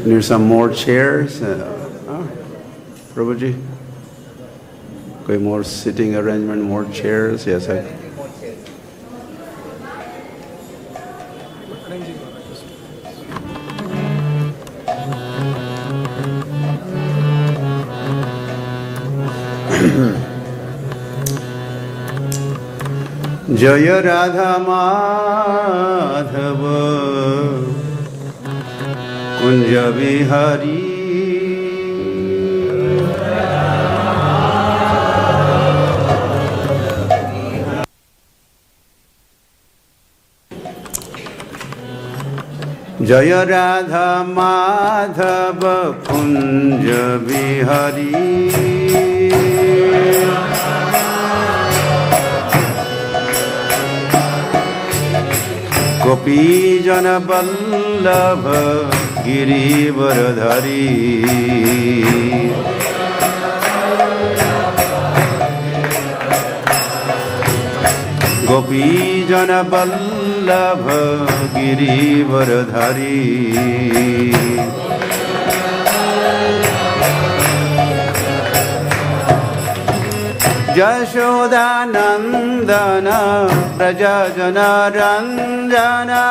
Need some more chairs? Prabhuji? Okay, more sitting arrangement, more chairs? Yes, I... Jaya Radha Madhava Kunja Vihari Jaya Radha Madhava Kunja Vihari Gopī Jana Vallabha Girivaradhari Gopī Jana Vallabha Girivaradhari Jashoda Nandana Prajajana Ranjana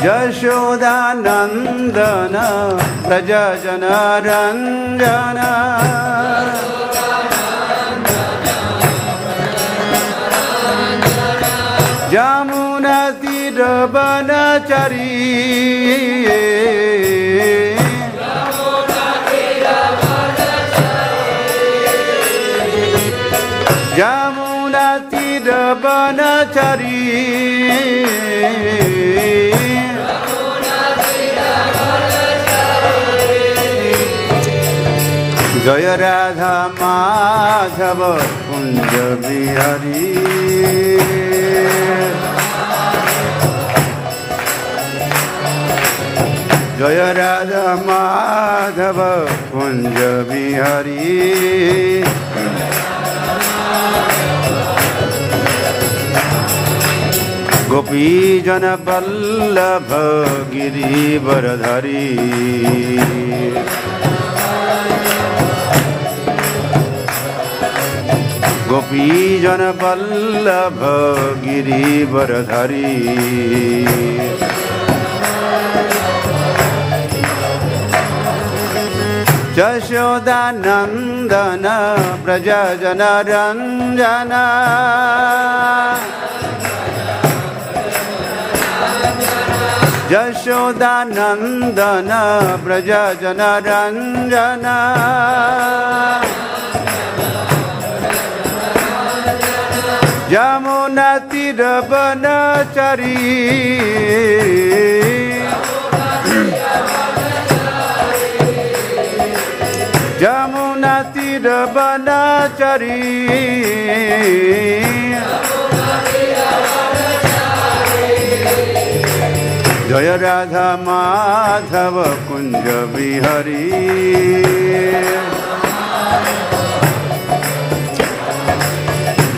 Jashoda Nandana Prajajana Ranjana Jamuna Tirabhanachari Jamuna Tirabhanachari Jaya Radha Madhava Kunja Vihari Jaya Radha Madhava Kunja Vihari Gopī Jana Vallabha Girivaradhari Gopī Jana Vallabha Girivaradhari Jashoda Nandana Prajajana Ranjana Jashoda Nandana Prajajana Ranjana Jamuna Tirabhanachari Jamuna Tirabhanachari Jaya Radha Madhava Kunja Vihari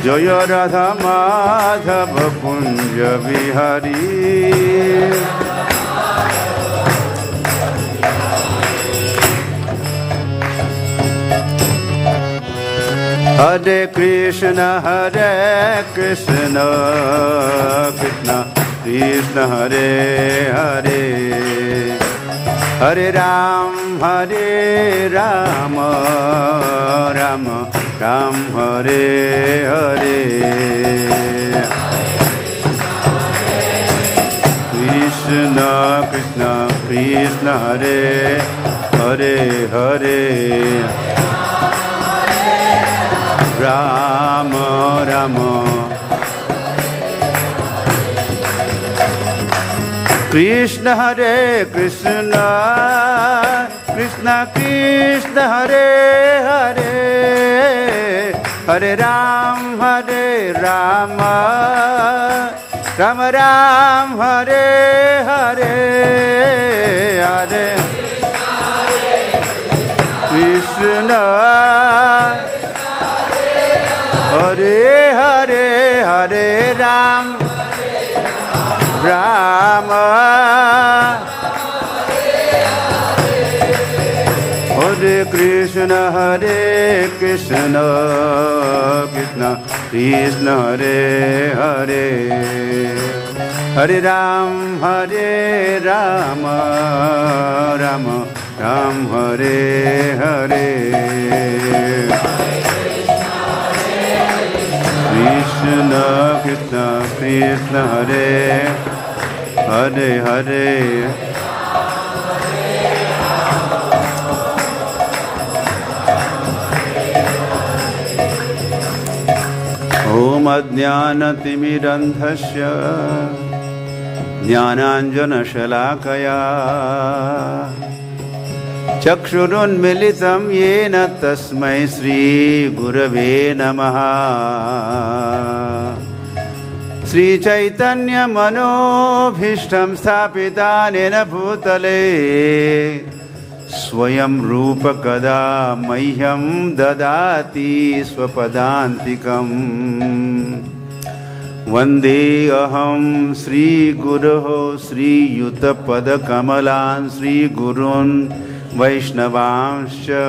Jaya Radha Madhava Kunja Vihari Hare Krishna Krishna Krishna Hare Hare Hare Ram Ram Ram Hare Hare Krishna Krishna Krishna Hare Hare Hare Ram Ram Krishna Hare Krishna Krishna Krishna Hare Hare Hare Ram Rama Rama Ram Hare Hare Hare Krishna Hare Hare Hare Ram Rama Hare Krishna Krishna Krishna Hare Hare Hare Ram Rama Ram Hare Hare Krishna Krishna Krishna Hare Hare Hare Om Ajnanatimirandhasya Jnananjanashalakaya Chakshurunmilitam Yena Tasmai Shri Gurave Namaha Shri Chaitanya Manobhishtam Sthapitanena Bhutale Swayam Rupa Kada Mahyam Dadati Swapadantikam Vande Aham Shri Guruho Shri Yuta Pada Kamalan Shri Gurun Vaishnavanscha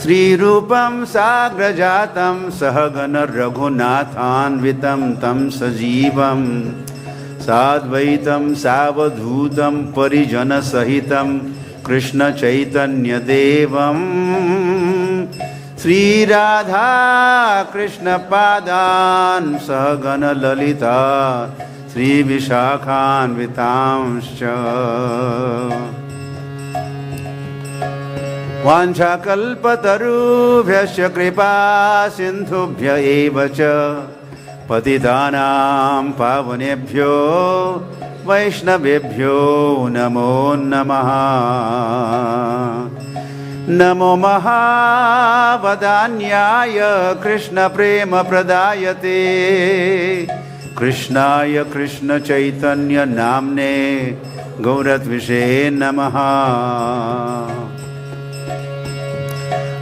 Shri Rupam Sagrajatam Sahagana Raghunathanvitam Tam Sajivam Sadvaitam Savadhutam Parijana Sahitam Krishna Chaitanya Devam Sri Radha Krishna Padan Sahagana Lalita Sri Vishakhan Vitamscha Vancha kalpatarubhyasya kripa sindhubhya evacha Patitanam pavanebhyo Vaishnavebhyo namo namaha Namo mahavadanyaya Krishna prema pradayate Krishnaya Krishna Chaitanya namne Gauratvishe namaha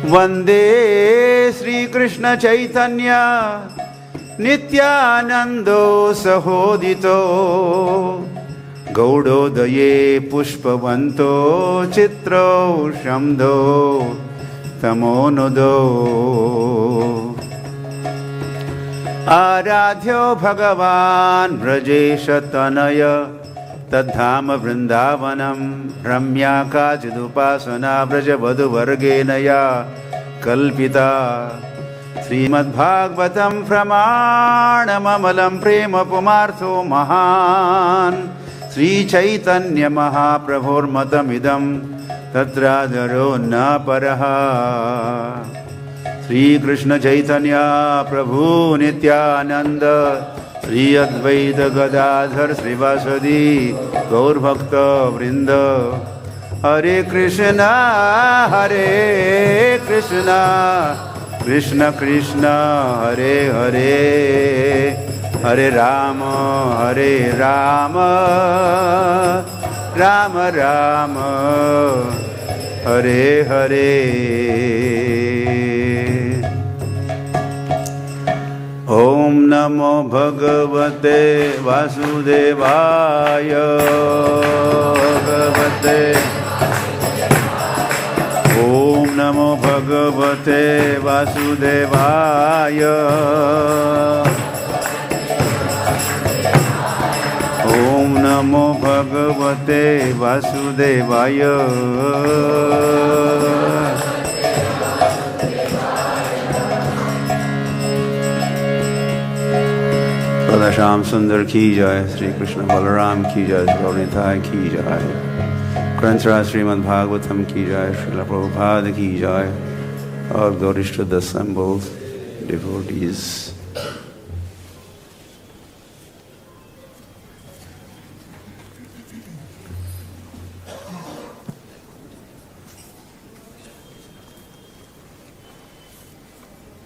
Vande Sri Krishna Chaitanya Nityanando Sahodito Gaudodaye Pushpavanto Chitro Shamdo Tamonodo Aradhyo Bhagavan Brajesha Tanaya Tadhama Vrindavanam Ramya Kachidupasana Brajavadu Vargenaya Kalpita Srimad Bhagavatam Pramanamamalam Prema Pumartho Mahan Sri Chaitanya Mahaprabhur Matamidam Tatradharo Naparaha Sri Krishna Chaitanya Prabhu Nityananda Sri Advaita Gadadhar Srivasadi Gaur Bhakta Vrinda Hare Krishna Krishna Krishna Hare Hare Hare Rama Rama Rama Hare Hare Om Namo Bhagavate Vasudevaya Om Namo Bhagavate Vasudevaya Om Namo Bhagavate Vasudevaya Sham Sundar ki jai, Sri Krishna Balaram ki jai, Gaurithai ki jai, Granthra Srimad Bhagavatam ki jai, Srila Prabhupada ki jai, all glories to the assembled devotees.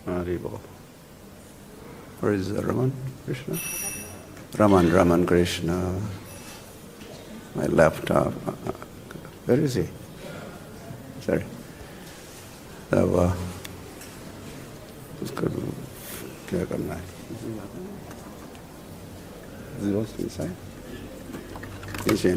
Haribol. Where is Raman Krishna? Raman Krishna. My laptop. Where is he? Sorry. अब उसका क्या करना है? What's inside? Niche.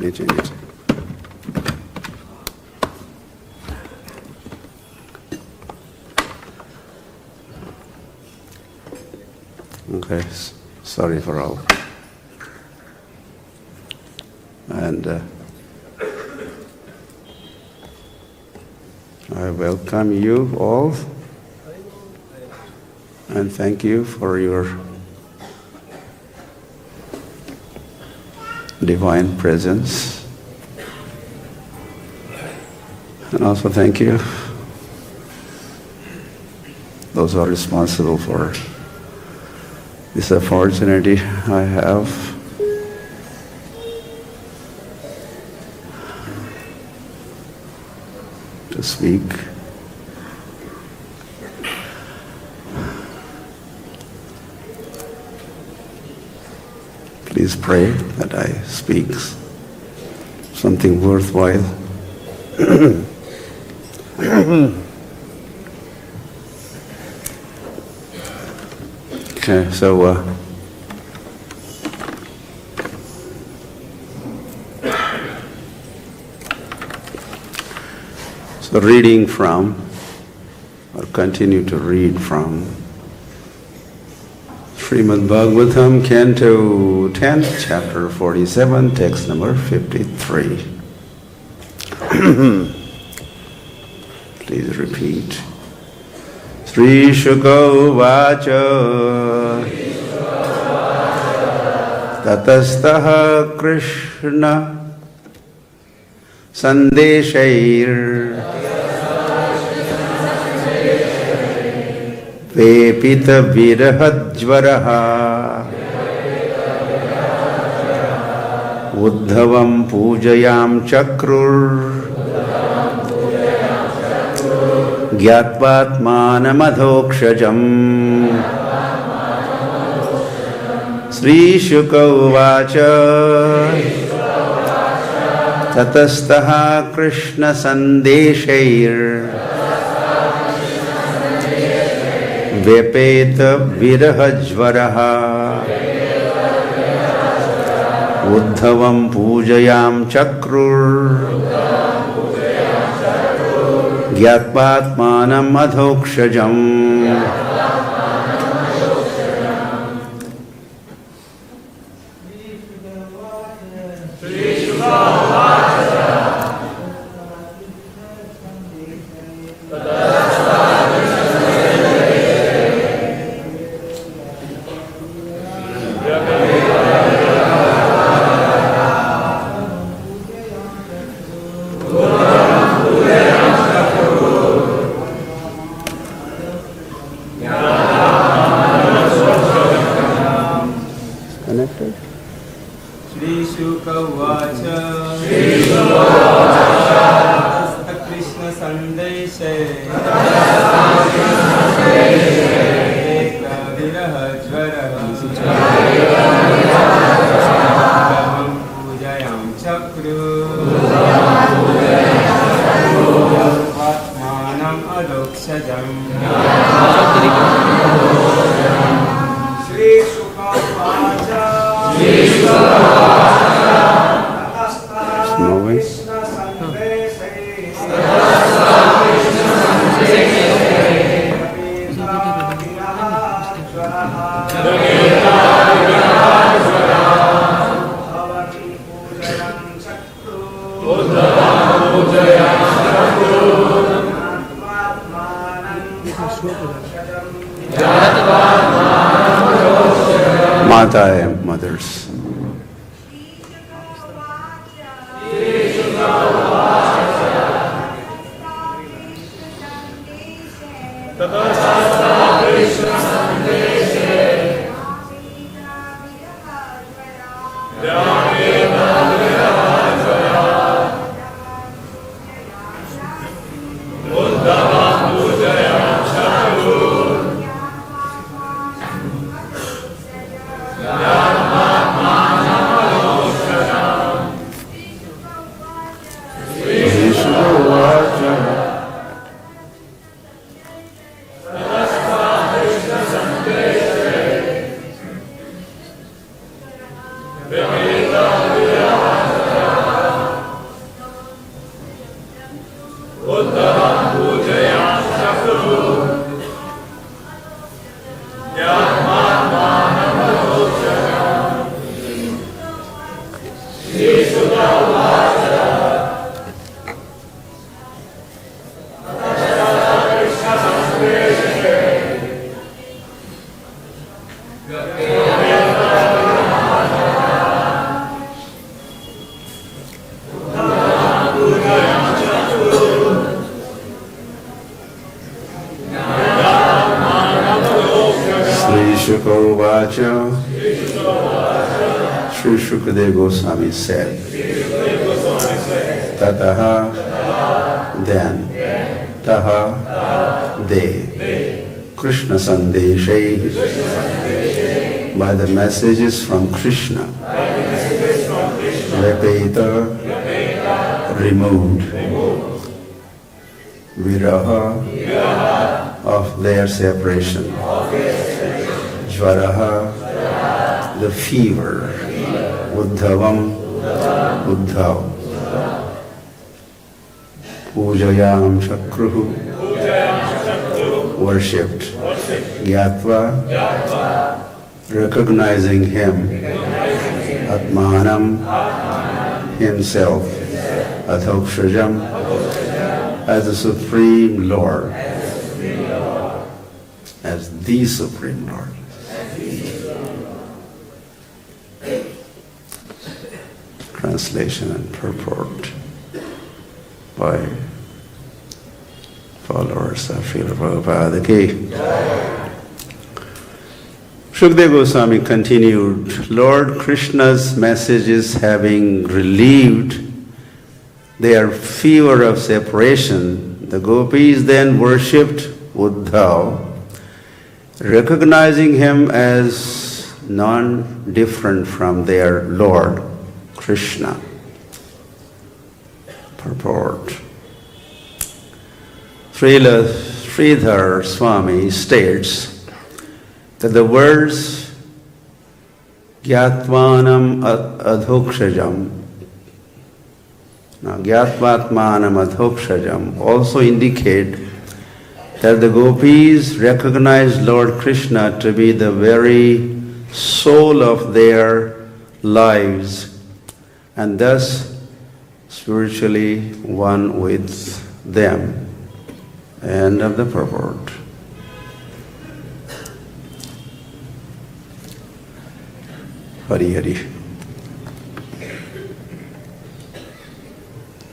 Okay, sorry for all. And I welcome you all and thank you for your divine presence. And also thank you those who are responsible for this opportunity I have to speak. Please pray that I speak something worthwhile. Okay, so reading from, or continue to read from, Srimad Bhagavatam, Canto 10, Chapter 47, text number 53. Please repeat. Śrī Śukadeva Gosvāmī kṛṣṇa-sandeśair vyapeta-viraha-jvarāḥ uddhavam pūjayāṁ cakrur jñātvātmānam adhokṣajam. śrī-śuka tatas kṛṣṇa-sandeśair vyapeta-viraha-jvarāḥ uddhavam pūjayāṁ cakrur jñātvātmānam adhokṣajam. Mothers. Śrī Śukadeva Śrī Śukadeva Gosvāmī said, tataḥ, then, tatas, they, kṛṣṇa-sandeśair, by the messages from Kṛṣṇa, vyapeta, removed, viraha, of their separation, jñātvā, the fever, uddhavam, uddhava, pūjayāṁ cakruḥ, worshipped, jñātvā, recognizing him, ātmānam, himself, adhokṣajam, as the Supreme Lord, as the Supreme Lord. Translation and purport by followers of Śrīla Prabhupada ki. Śukadeva Gosvāmī continued, Lord Kṛṣṇa's messages having relieved their fever of separation, the gopīs then worshipped Uddhava, recognizing him as non-different from their Lord Kṛṣṇa. Purport. Śrīla Śrīdhara Svāmī states that the words jñātvātmānam adhokṣajam, now jñātvātmānam adhokṣajam, also indicate that the gopīs recognize Lord Kṛṣṇa to be the very soul of their lives and thus spiritually one with them. End of the purport. Hari Hari.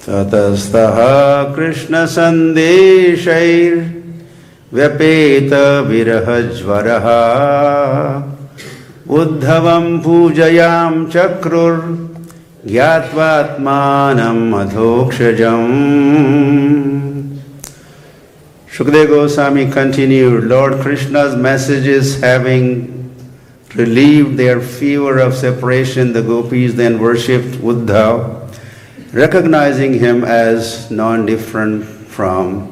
Tatas kṛṣṇa-sandeśair vyapeta-viraha-jvarāḥ uddhavam pūjayāṁ cakrur jñātvātmānam adhokṣajam. Śukadeva Gosvāmī continued, Lord Kṛṣṇa's messages having relieved their fever of separation, the gopīs then worshipped Uddhava, recognizing him as non-different from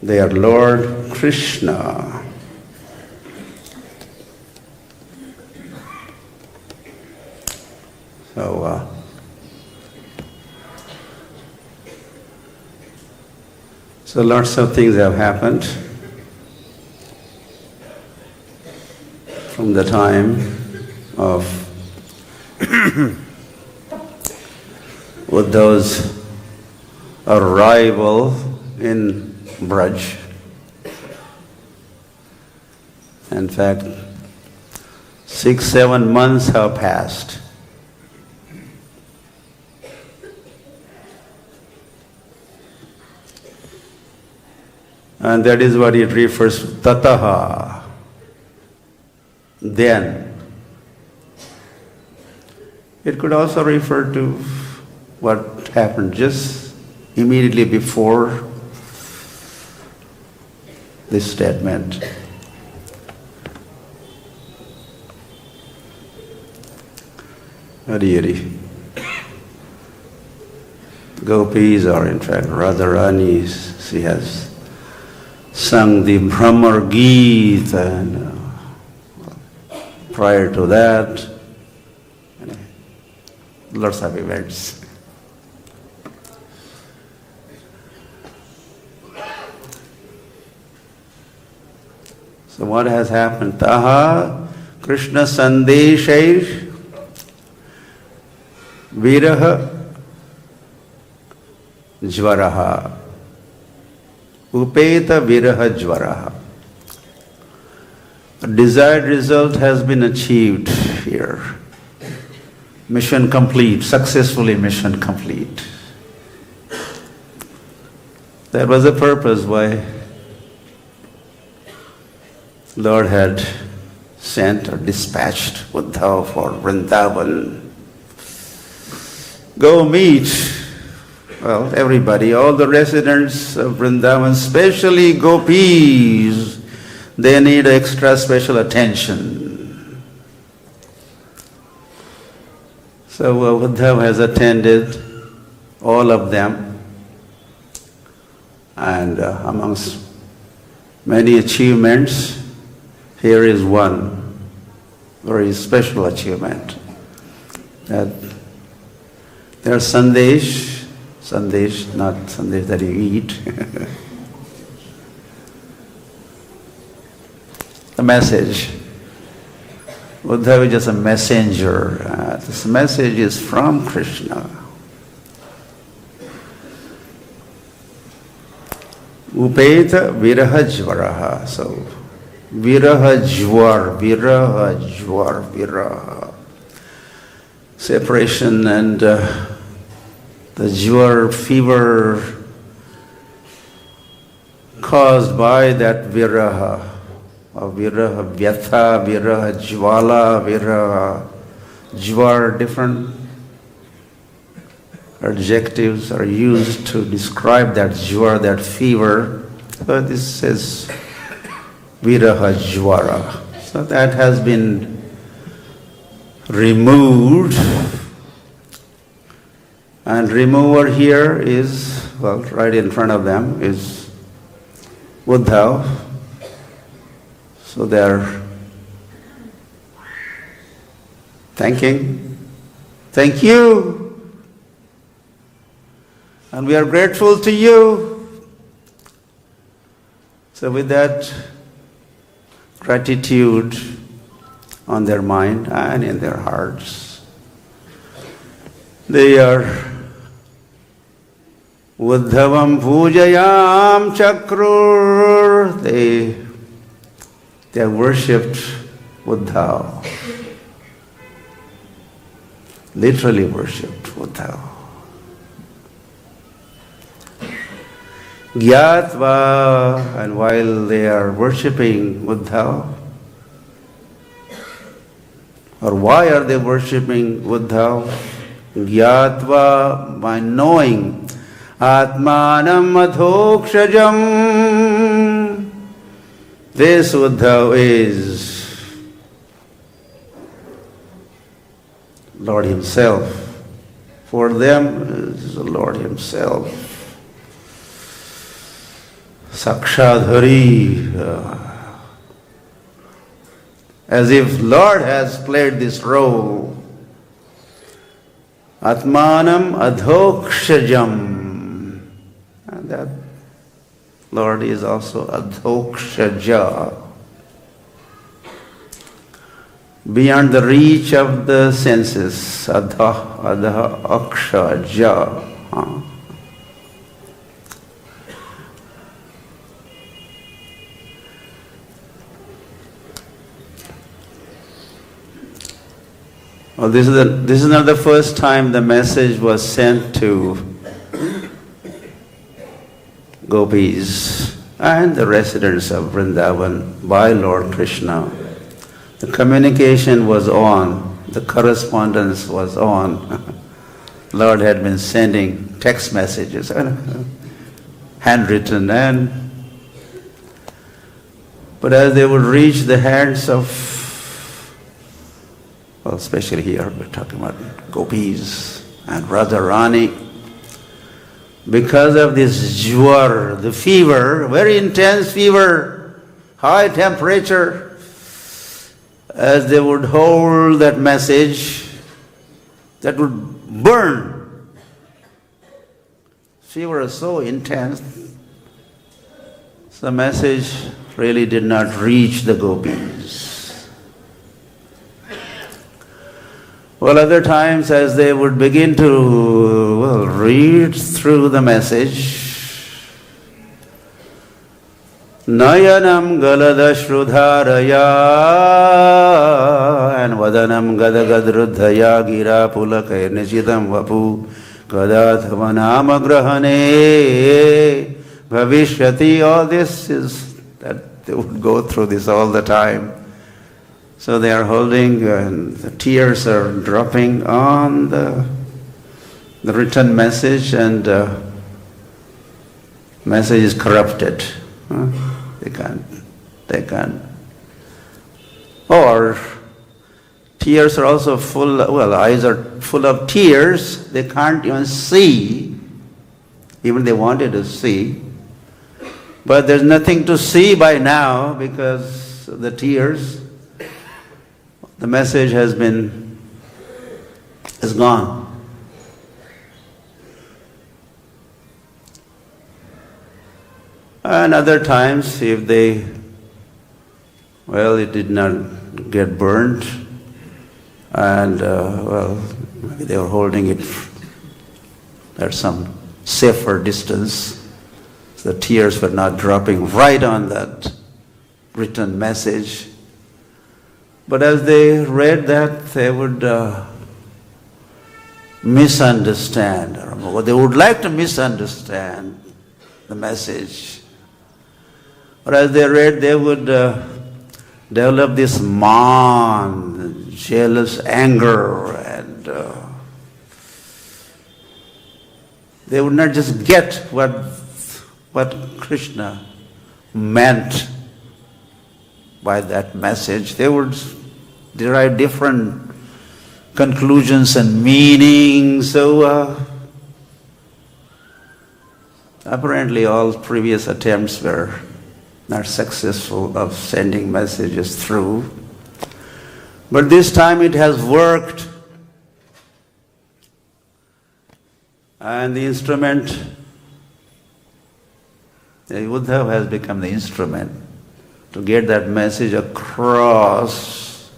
their Lord Kṛṣṇa. So lots of things have happened from the time of Uddhava's arrival in Braj. In fact, 6-7 months have passed. And that is what it refers to, tataḥ. Then. It could also refer to what happened just immediately before this statement. Hari Hari. Gopīs are in fact Radharani. She has sung the Brahmar Gita, and prior to that, lots of events. So what has happened? Taha kṛṣṇa-sandeśair vyapeta-viraha-jvarāḥ. The desired result has been achieved here. Mission complete, successfully mission complete. That was the purpose why Lord had sent or dispatched Uddhava for Vrindavan. Go meet, well, everybody, all the residents of Vrindavan, especially gopīs. They need extra special attention. So Uddhava has attended all of them, and amongst many achievements, here is one very special achievement. That there's sandesh, not sandesh that you eat. The message. Uddhava is just a messenger. This message is from Kṛṣṇa. Vyapeta-viraha-jvarāḥ. So, viraha. Separation and the jvar fever caused by that viraha. Vyapeta-viraha, jvala, viraha, jvar, different adjectives are used to describe that jvar, that fever. So this says viraha-jvara. So that has been removed. And remover here is, well, right in front of them is Uddhava. So they are thanking. Thank you. And we are grateful to you. So with that gratitude on their mind and in their hearts, they are uddhavam pūjayāṁ cakrur. They have worshipped Uddhava. Literally worshipped Uddhava. Jñātvā, and while they are worshipping Uddhava, or why are they worshipping Uddhava? Jñātvā, by knowing ātmānam adhokṣajam. This Uddhava is Lord Himself. For them is the Lord Himself. Sakshadhari, as if Lord has played this role. Ātmānam adhokṣajam. And that Lord is also adhokṣaja. Beyond the reach of the senses. Adhokṣajam. Well, this is not the first time the message was sent to gopīs and the residents of Vrindavan by Lord Kṛṣṇa. The communication was on, the correspondence was on. Lord had been sending text messages, handwritten, but as they would reach the hands of, well, especially here, we're talking about gopīs and Radharani. Because of this jvar, the fever, very intense fever, high temperature, as they would hold that message, that would burn. Fever is so intense, the message really did not reach the gopīs. Well, other times as they would begin to read through the message, Nayanam galadashrudharaya and vadanam gadagadruddhaya gira pulakaya nijidam vapu gadathavanamagrahane bhavishyati. All this is that they would go through this all the time. So they are holding and the tears are dropping on the written message, and message is corrupted. They can't. Or tears are also eyes are full of tears. They can't even see, even they wanted to see. But there's nothing to see by now because of the tears. The message is gone. And other times, if it did not get burned, and maybe they were holding it at some safer distance, the tears were not dropping right on that written message. But as they read that, they would misunderstand, or they would like to misunderstand the message. Or as they read, they would develop this jealous anger, and they would not just get what Kṛṣṇa meant by that message. They would derive different conclusions and meanings. So apparently all previous attempts were not successful of sending messages through. But this time it has worked. And the instrument, the Uddhava has become the instrument to get that message across.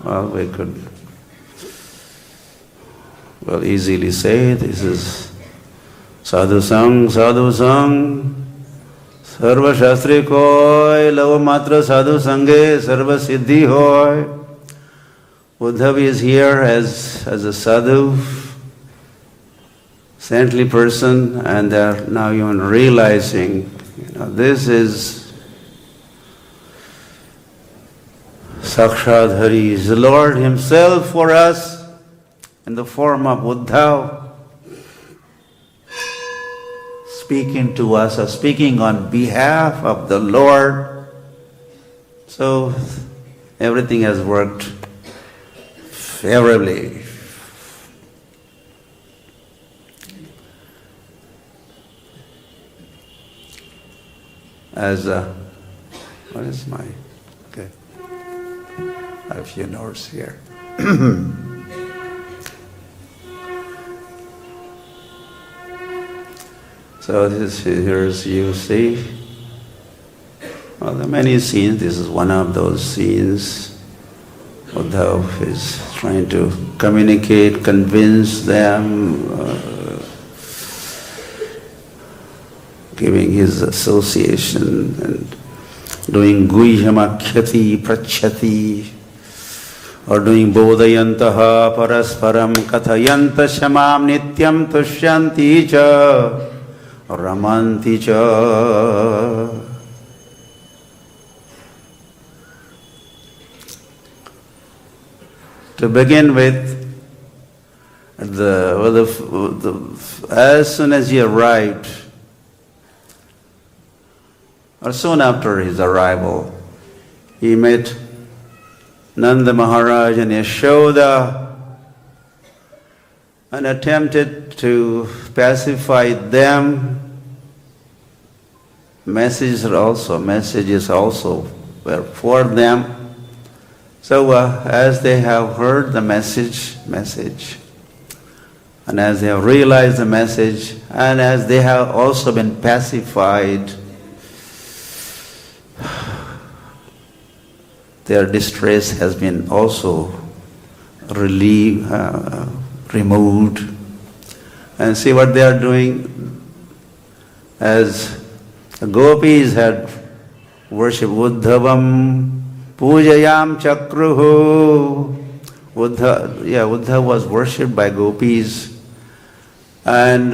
Well, we could easily say this is sadhu sang, sarva shastri koi, lava matra sadhu sange, sarva siddhi hoy. Uddhava is here as a sadhu, saintly person, and they are now even realizing, this is Sakshat Hari, is the Lord Himself for us in the form of Uddhava, speaking to us or speaking on behalf of the Lord. So everything has worked favorably. I have a few notes here. So here's you see. Well, there are many scenes. This is one of those scenes. Uddhava is trying to communicate, convince them, giving his association and doing guhyamakyati prachyati, or doing bodhayantaha parasparam kathayanta shamam nityam tushyanti cha ramanti cha. To begin with, as soon as he arrived, or soon after his arrival, he met Nanda Maharaj and Yashoda and attempted to pacify them. Messages also were for them. So as they have heard the message, and as they have realized the message, and as they have also been pacified, their distress has been also removed. And see what they are doing. As The gopīs had worshipped uddhavam, pūjayāṁ cakruḥ. Uddhava was worshipped by gopīs. And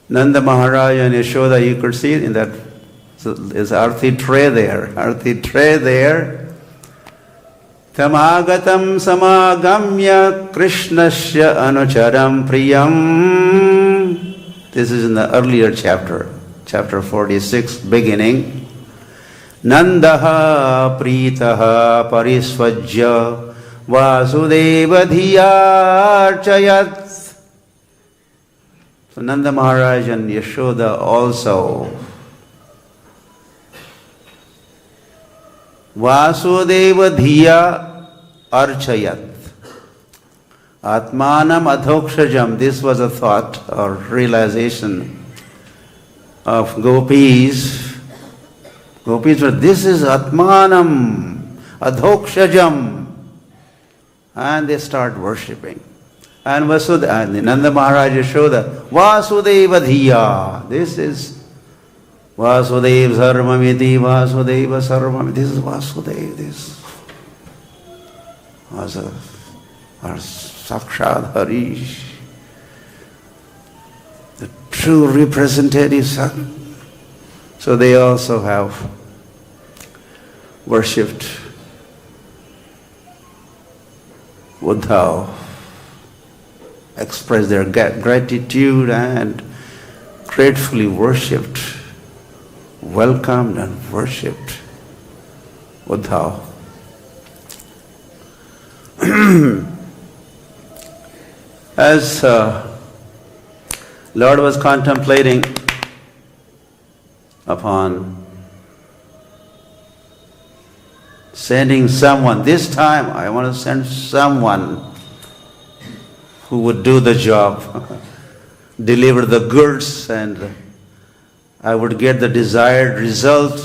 Nanda Maharaj and Yashoda, you could see in that, there's arti tray there. Arti tray there. Tamagatam samagamya Krishnasya anucharam priyam. This is in the earlier chapter, chapter 46, beginning. Nandaha pritaha parisvajya vasudeva dhiyarchayat. So Nanda Maharaj and Yashoda also. Vasudeva dhiya archayat. Ātmānam adhokṣajam. This was a thought or realization of gopīs. Gopīs were, this is ātmānam, adhokṣajam. And they start worshipping. And Nanda Maharaj Yashoda, Vasudeva dhiya. This is Vasudeva sarvamiti, Vasudeva sarvamiti. This is Vasudeva. This was our Sakshat Harish, the true representative. So they also have worshipped Uddhava, expressed their gratitude and gratefully worshipped, welcomed and worshipped Uddhava. As Lord was contemplating upon sending someone, this time I want to send someone who would do the job, deliver the goods, and I would get the desired result.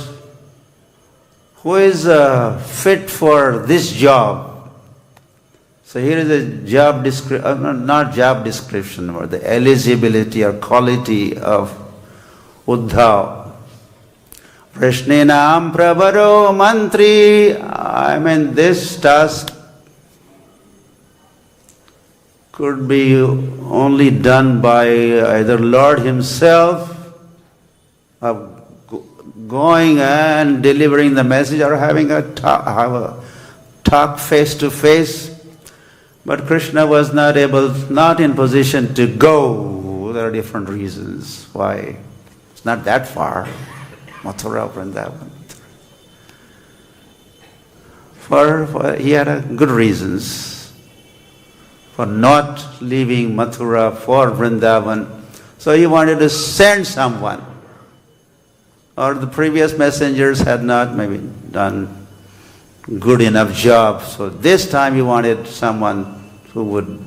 Who is fit for this job? So here is a job description, not job description, or the eligibility or quality of Uddhava. Prashninam pravaro mantri. I mean, this task could be only done by either Lord himself, of going and delivering the message, or having a talk face to face. But Krishna was not in position to go. There are different reasons why. It's not that far, Mathura, Vrindavan. He had good reasons for not leaving Mathura for Vrindavan. So he wanted to send someone. Or the previous messengers had not maybe done good enough job. So this time he wanted someone who would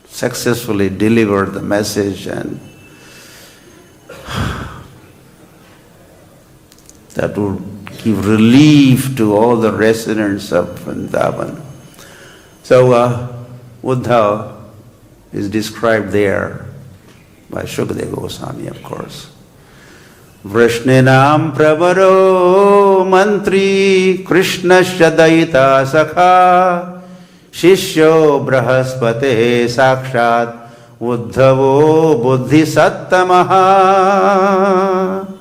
successfully deliver the message, and that would give relief to all the residents of Vrindavan. So Uddhava is described there by Śukadeva Gosvāmī, of course. Vrishninam pravaro mantri Krishnasya daita sakha shishyo brahaspate sakshat uddhavo buddhisattamah.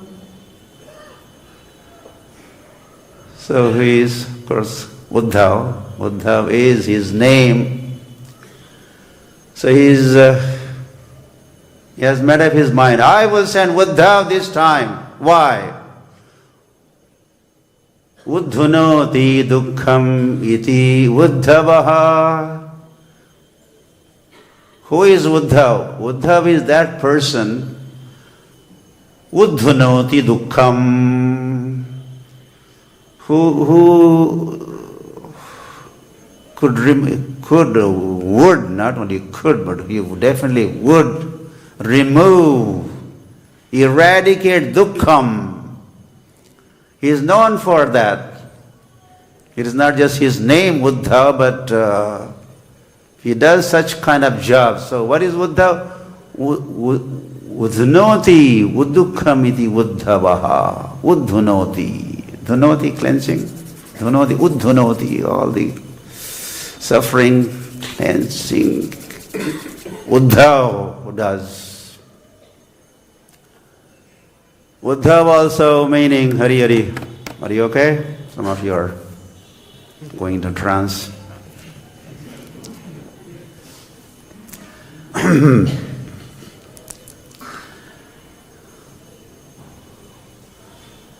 So he is, of course, Uddhava. Uddhava is his name. So he has made up his mind. I will send Uddhava this time. Why? Uddhunoti dukkham iti uddhavaha. Who is Uddhava? Uddhava is that person, uddhunoti dukkham, who would, not only could, but he definitely would remove, eradicate dukkham. He is known for that. It is not just his name, Uddhava, but he does such kind of job. So what is Uddhava? Udhnoti uddukkham iti uddhavaha. Uddhunoti. Dhunoti, cleansing. Dhunoti, uddhunoti, all the suffering, cleansing. Uddhava, who does. Uddhava also meaning Hari Hari. Are you okay? Some of you are going into trance.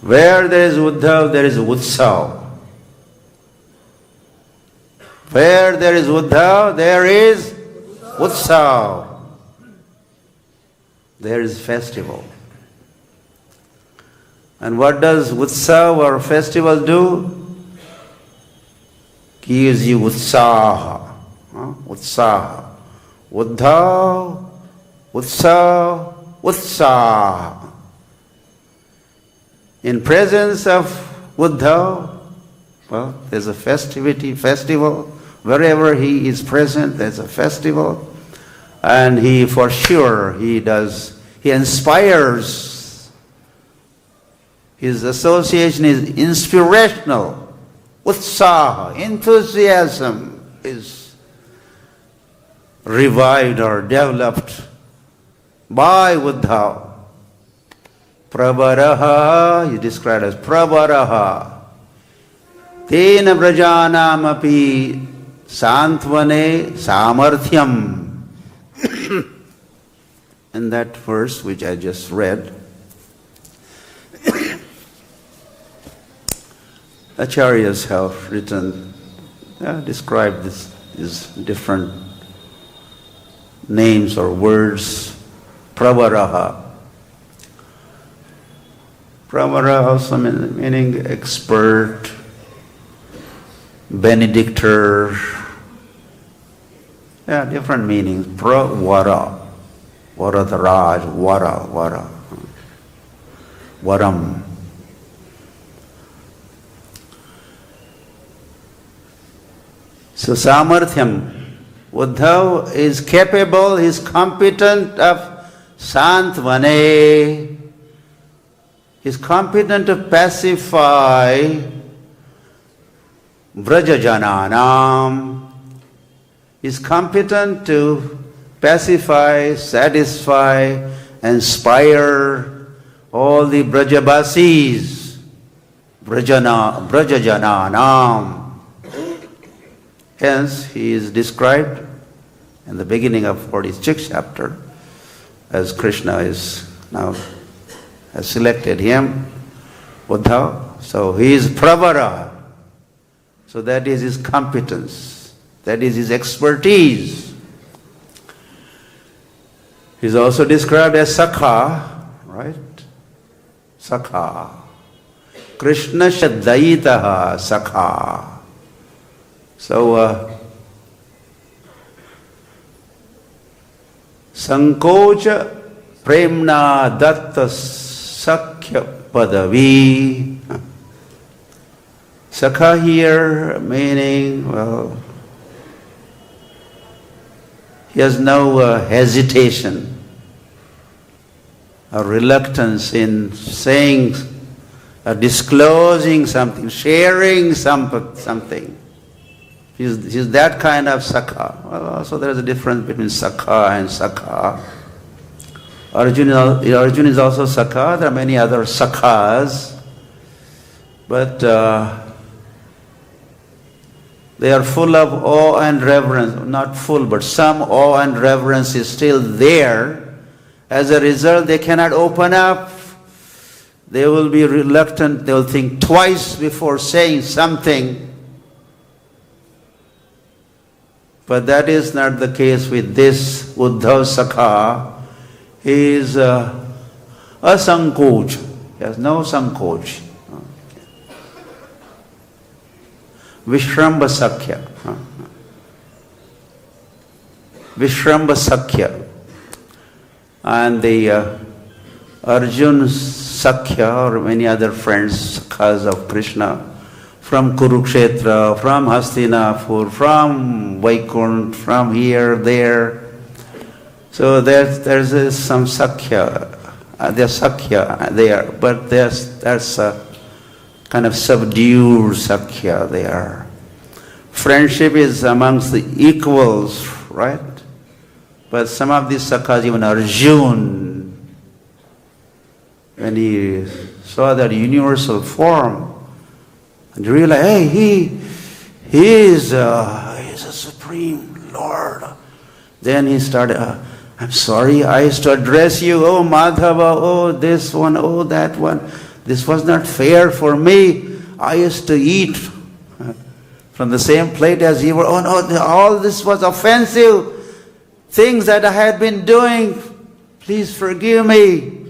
Where there is Uddhava, there is Utsav. Where there is Uddhava, there is Utsav. There is festival. And what does Utsav or festival do? Gives you Utsaha. Utsaha. Uddhava, Utsav, Utsaha. In presence of Uddhava, well, there's a festival. Wherever he is present, there's a festival. And he, for sure, he inspires. His association is inspirational. Utsaha, enthusiasm is revived or developed by Uddhava. Prabaraha, he described as Prabaraha. Tena brajanam api santvane samarthyam. In that verse which I just read, Acharyas have written, described these different names or words. Prabaraha. Prabaraha also meaning expert, benedictor. Different meanings. Pravara. Varadharaj, Vara. Varam. So Samarthyam. Uddhava is capable, is competent of Santvane. Is competent to pacify Vrajajananam. Is competent to pacify, satisfy, inspire all the Brajabasis. Brajajananam. Hence, he is described in the beginning of 46th chapter as Krishna is now has selected him, Uddhava. So he is Pravara. So that is his competence. That is his expertise. He is also described as Sakha, right? Sakha. Kṛṣṇa-sandeśair Sakha. So, Sankocha Premna Datta Sakhya Padavi. Sakha here meaning, well, he has no hesitation or reluctance in saying or disclosing something, sharing something. He's that kind of Sakha. Well, also there is a difference between Sakha and Sakha. Arjuna is also Sakha. There are many other Sakhas. But they are full of awe and reverence. Not full, but some awe and reverence is still there. As a result, they cannot open up. They will be reluctant. They will think twice before saying something. But that is not the case with this Uddhava Sakha. He is asankoch. He has no sankoch. Vishramba Sakhya. Vishramba Sakhya. And the Arjun Sakhya or many other friends, Sakhas of Krishna, from Kurukshetra, from Hastinapur, from Vaikuntha, from here, there. So there's some sakhya, there's sakhya there, but there's a kind of subdued sakhya there. Friendship is amongst the equals, right? But some of these sakhas, even Arjuna, when he saw that universal form, and realized, hey, he is a supreme Lord. Then he started, I'm sorry, I used to address you, oh Madhava, oh this one, oh that one. This was not fair for me. I used to eat from the same plate as you were. Oh no, all this was offensive. Things that I had been doing, please forgive me.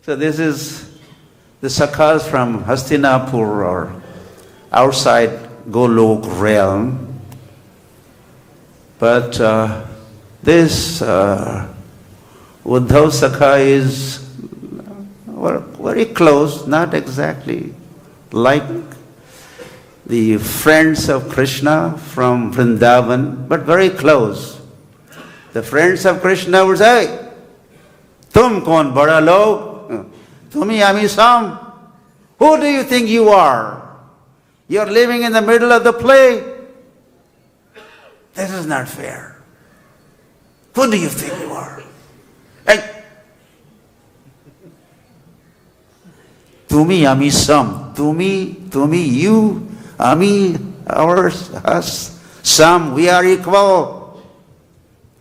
So this is the sakhas from Hastinapur or outside Golok realm. But this Uddhava Sakha is very close, not exactly like the friends of Kṛṣṇa from Vrindavan, but very close. The friends of Kṛṣṇa would say, Tum kon bada log, tumi ami sam. Who do you think you are? You're living in the middle of the play. This is not fair. Who do you think you are? Hey. Tumi ami sam. Tumi you. Ami, ours, us, some, we are equal.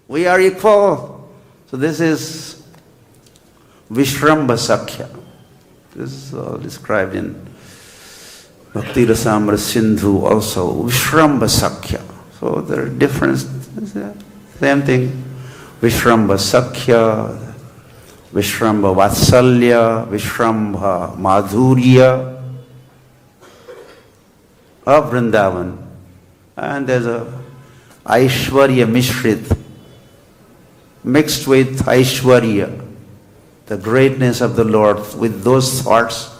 We are equal. So this is Vishramba Sakhya. This is all described in Bhakti Rasamrita Sindhu also. Vishramba Sakhya. So there are different, same thing. Vishramba Sakhya, Vishramba Vatsalya, Vishramba Madhurya of Vrindavan. And there's a Aishwarya Mishrit mixed with Aishwarya, the greatness of the Lord, with those thoughts.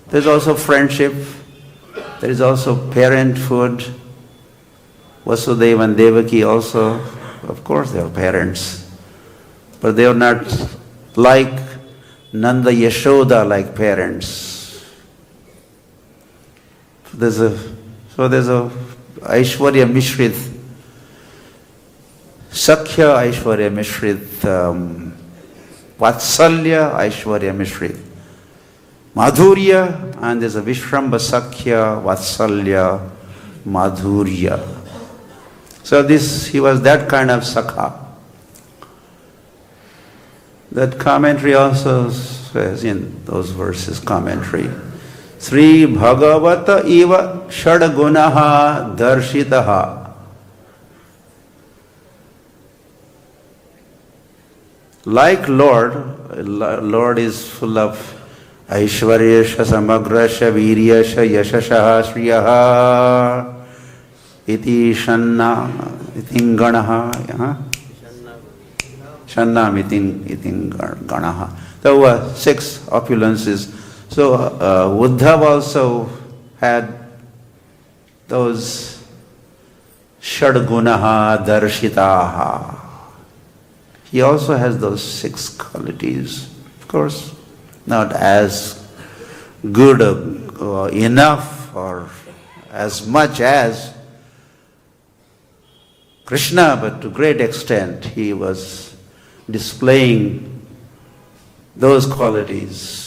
There's also friendship, there is also parenthood. Vasudeva and Devaki also, of course they are parents, but they are not like Nanda Yashoda like parents. There's a Aishwarya Mishrit, Sakhya Aishwarya Mishrit, Vatsalya Aishwarya Mishrit, Madhurya, and there's a Vishramba Sakhya, Vatsalya, Madhurya. So he was that kind of Sakha. That commentary also says in those verses, commentary, Sri Bhagavata Iva Shadagunaha Darshitaha. Like Lord is full of Aishwaryasha, Samagrasha, Viryasha, Yashashaha, Shriyaha, Iti Shanna, Itinganaha, Shanna Itinganaha. There were 6 opulences. So Uddhava also had those Shadgunaha Darshitaha. He also has those 6 qualities. Of course, not as good enough or as much as Kṛṣṇa, but to great extent he was displaying those qualities.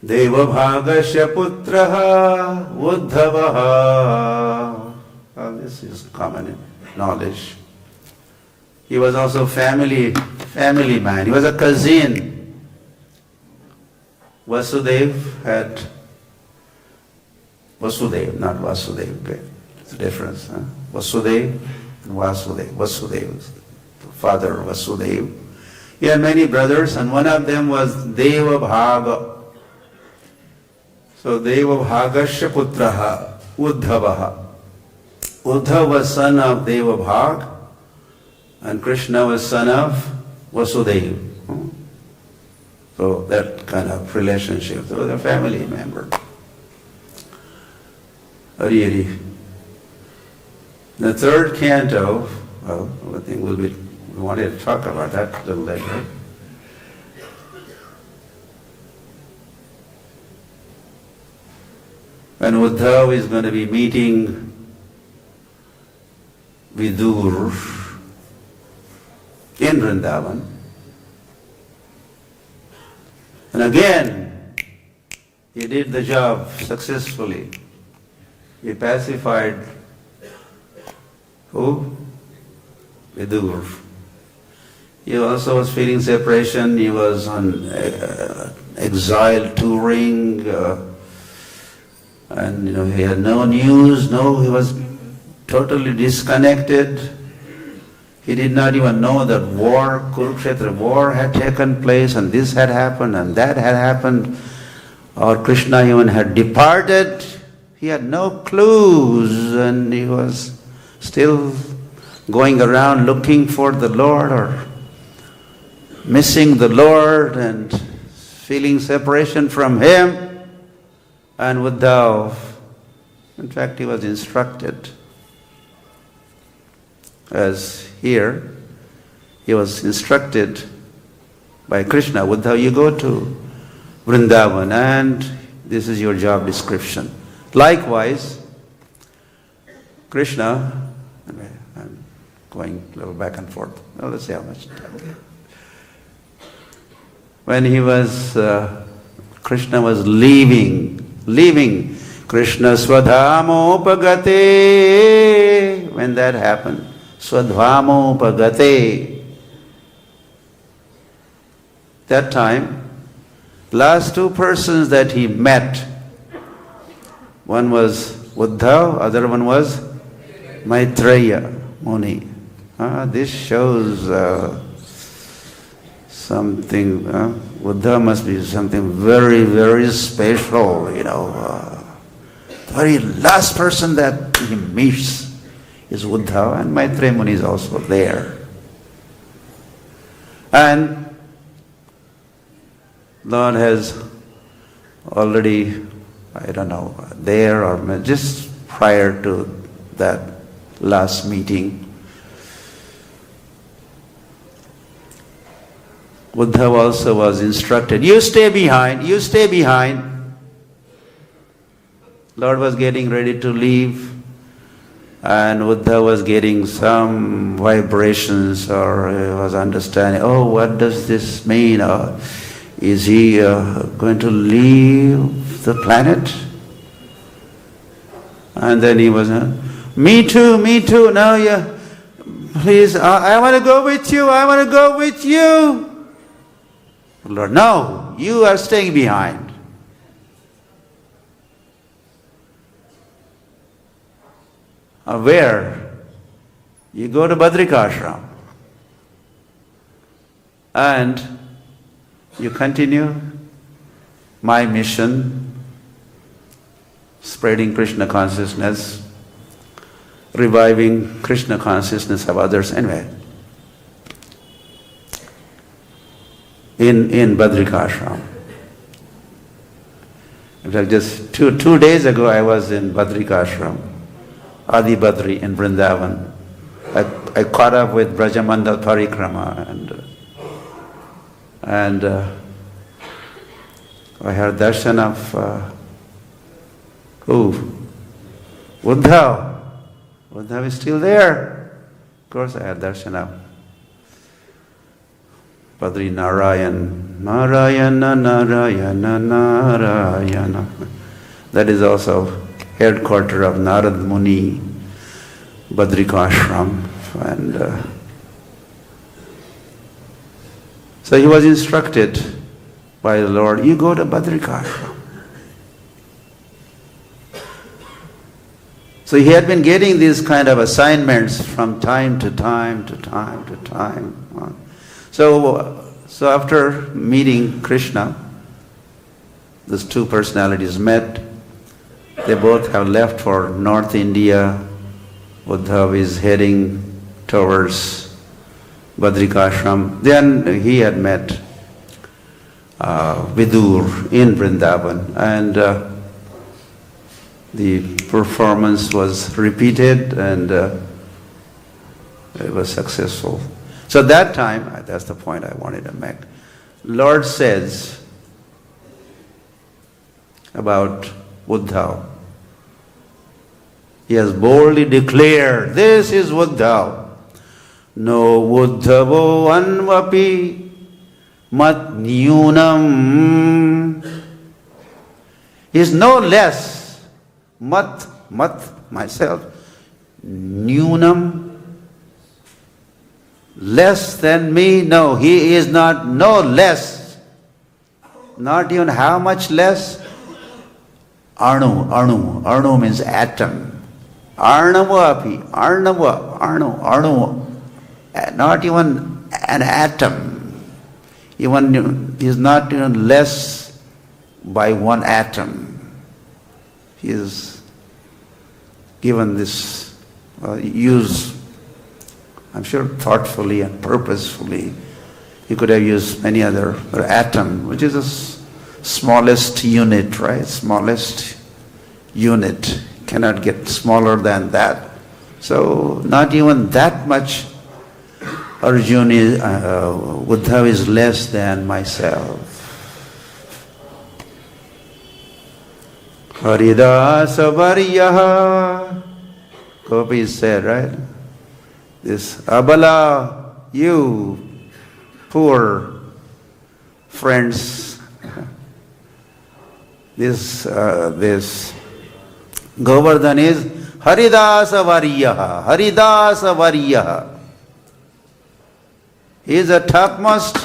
Deva Bhagasya Putraha Uddhavaha. Well, this is common knowledge. He was also family man. He was a cousin. Vasudev, not Vasudev. It's a difference. Huh? Vasudev and Vasudev. Vasudev, father Vasudev. He had many brothers, and one of them was Deva Bhaga. So Deva Bhagasya Putraha Uddhavaha. Uddhava was son of Deva Bhag, and Kṛṣṇa was son of Vasudeva. So that kind of relationship. So they're family member. Hari Hari. The third canto, well, I think we wanted to talk about that a little later. When Uddhava is going to be meeting Vidur in Vrindavan, and again he did the job successfully. He pacified who? Vidur. He also was feeling separation. He was on exile touring, and he had no news. He was totally disconnected. He did not even know that Kurukshetra war had taken place, and this had happened, and that had happened, or Krishna even had departed. He had no clues, and he was still going around looking for the Lord, or missing the Lord and feeling separation from Him. And Uddhava, in fact, he was instructed, as here, he was instructed by Krishna, Uddhava, you go to Vrindavan and this is your job description. Likewise, Krishna, I'm going a little back and forth. Well, let's see how much time. When he was, Krishna was leaving Krishna swadhamopagate. When that happened, swadhamopagate. That time, last two persons that he met, one was Uddhava, other one was Maitreya Muni. This shows something, Uddhava must be something very, very special, The very last person that he meets is Uddhava, and Maitreya Muni is also there. And Lord has already, there or just prior to that last meeting, Uddhava also was instructed, you stay behind. Lord was getting ready to leave, and Uddhava was getting some vibrations, or he was understanding, what does this mean? Is he going to leave the planet? And then he was, me too, now please, I want to go with you, Lord, no, you are staying behind. Where? You go to Badrikashram and you continue my mission, spreading Krishna consciousness, reviving Krishna consciousness of others. Anyway, in Badrikashram. In fact, just two days ago I was in Badrikashram, Adi Badri in Vrindavan. I caught up with Brajamandal Parikrama and I had darshan of Uddhava. Uddhava is still there. Of course I had darshan of Padri Narayana. That is also headquarters of Narad Muni, Badrikashram. And so he was instructed by the Lord, you go to Badrikashram. So he had been getting these kind of assignments from time to time. So after meeting Krishna, these two personalities met. They both have left for North India. Uddhava is heading towards Badrikashram. Then he had met Vidur in Vrindavan. And the performance was repeated and it was successful. So at that time, that's the point I wanted to make. Lord says about Uddhava, He has boldly declared, this is Uddhava. No uddhavo anvapi mat nyunam. He is no less, mat, myself, nyunam, less than me. No, he is not, no less. Not even how much less? Anu means atom. Arnava api, not even an atom. Even he is not even less by one atom. He is given this use, I'm sure thoughtfully and purposefully. He could have used many other atom, which is the smallest unit, right? Smallest unit. Cannot get smaller than that. So not even that much Arjuna Uddhava is less than myself. Haridasa Variyaha, Gopīs said, right? This Abala, you poor friends, this Govardhan is Haridasa Variyaha, Haridasa Variyaha. He is the topmost,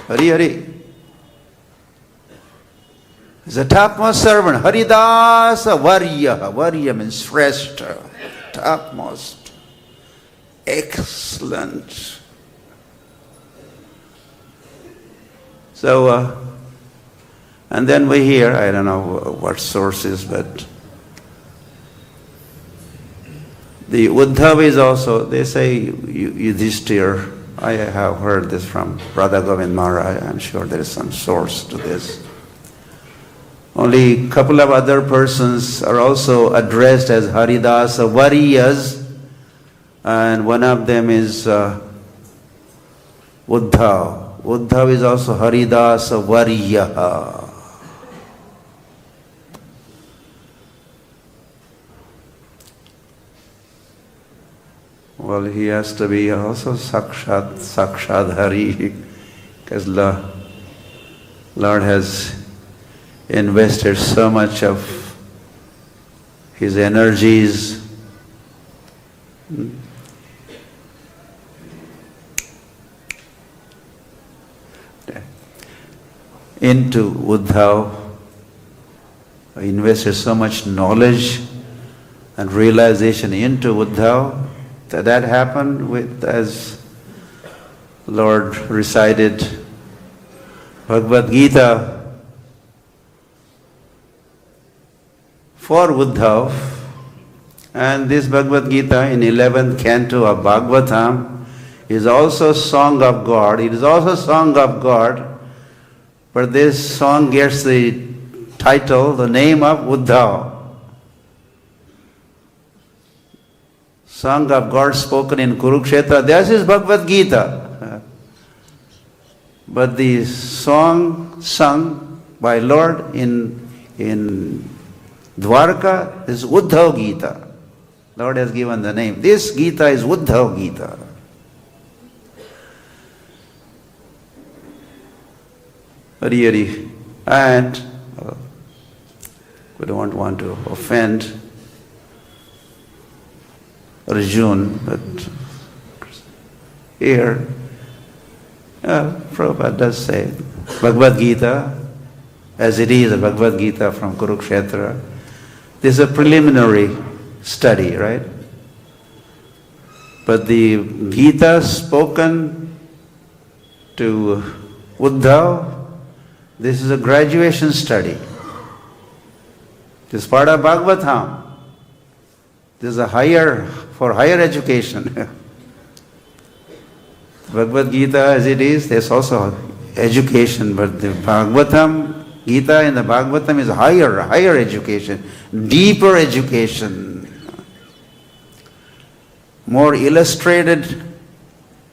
Hari. He is the topmost servant, Haridasa Variyaha. Varya means Shrestha, topmost, excellent. So, and then we hear, I don't know what sources, but the Uddhava is also, they say Yudhishthira. I have heard this from Radha Govind Maharaj. I'm sure there is some source to this. Only a couple of other persons are also addressed as Haridasa Variyas, and one of them is Uddhava. Uddhava is also Haridasa Variyaha. Well, he has to be also Sakshat Hari, because Lord has invested so much of His energies into Uddhava, invested so much knowledge and realization into Uddhava. That happened with, as Lord recited Bhagavad Gita for Uddhava, and this Bhagavad Gita in 11th canto of Bhagavatam is also song of God. It is also song of God, but this song gets the title, the name of Uddhava. Song of God spoken in Kurukshetra, this is Bhagavad Gita. But the song sung by Lord in Dwarka is Uddhava Gita. Lord has given the name. This Gita is Uddhava Gita. Hari. And we don't want to offend Arjuna, but here Prabhupada does say Bhagavad Gita, as it is a Bhagavad Gita from Kurukshetra. This is a preliminary study, right? But the Gita spoken to Uddhava, this is a graduation study. This is part of Bhagavatam. This is a for higher education. Bhagavad Gita as it is, there's also education, but the Bhagavatam Gita in the Bhagavatam is higher education, deeper education, more illustrated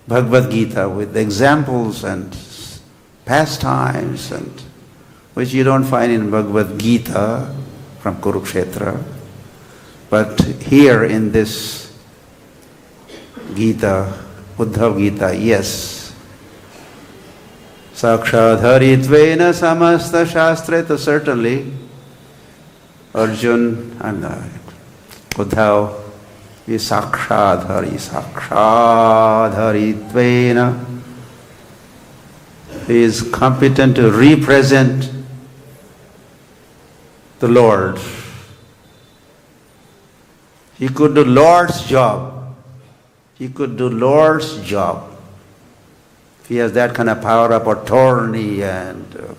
Bhagavad Gita with examples and pastimes, and which you don't find in Bhagavad Gita from Kurukshetra. But here in this Gita, Uddhava Gita, yes. Sakshadharitvena samasta shastreta, certainly Arjun and Uddhava is sakshadharitvena. He is competent to represent the Lord. He could do Lord's job. He could do Lord's job. He has that kind of power of attorney, and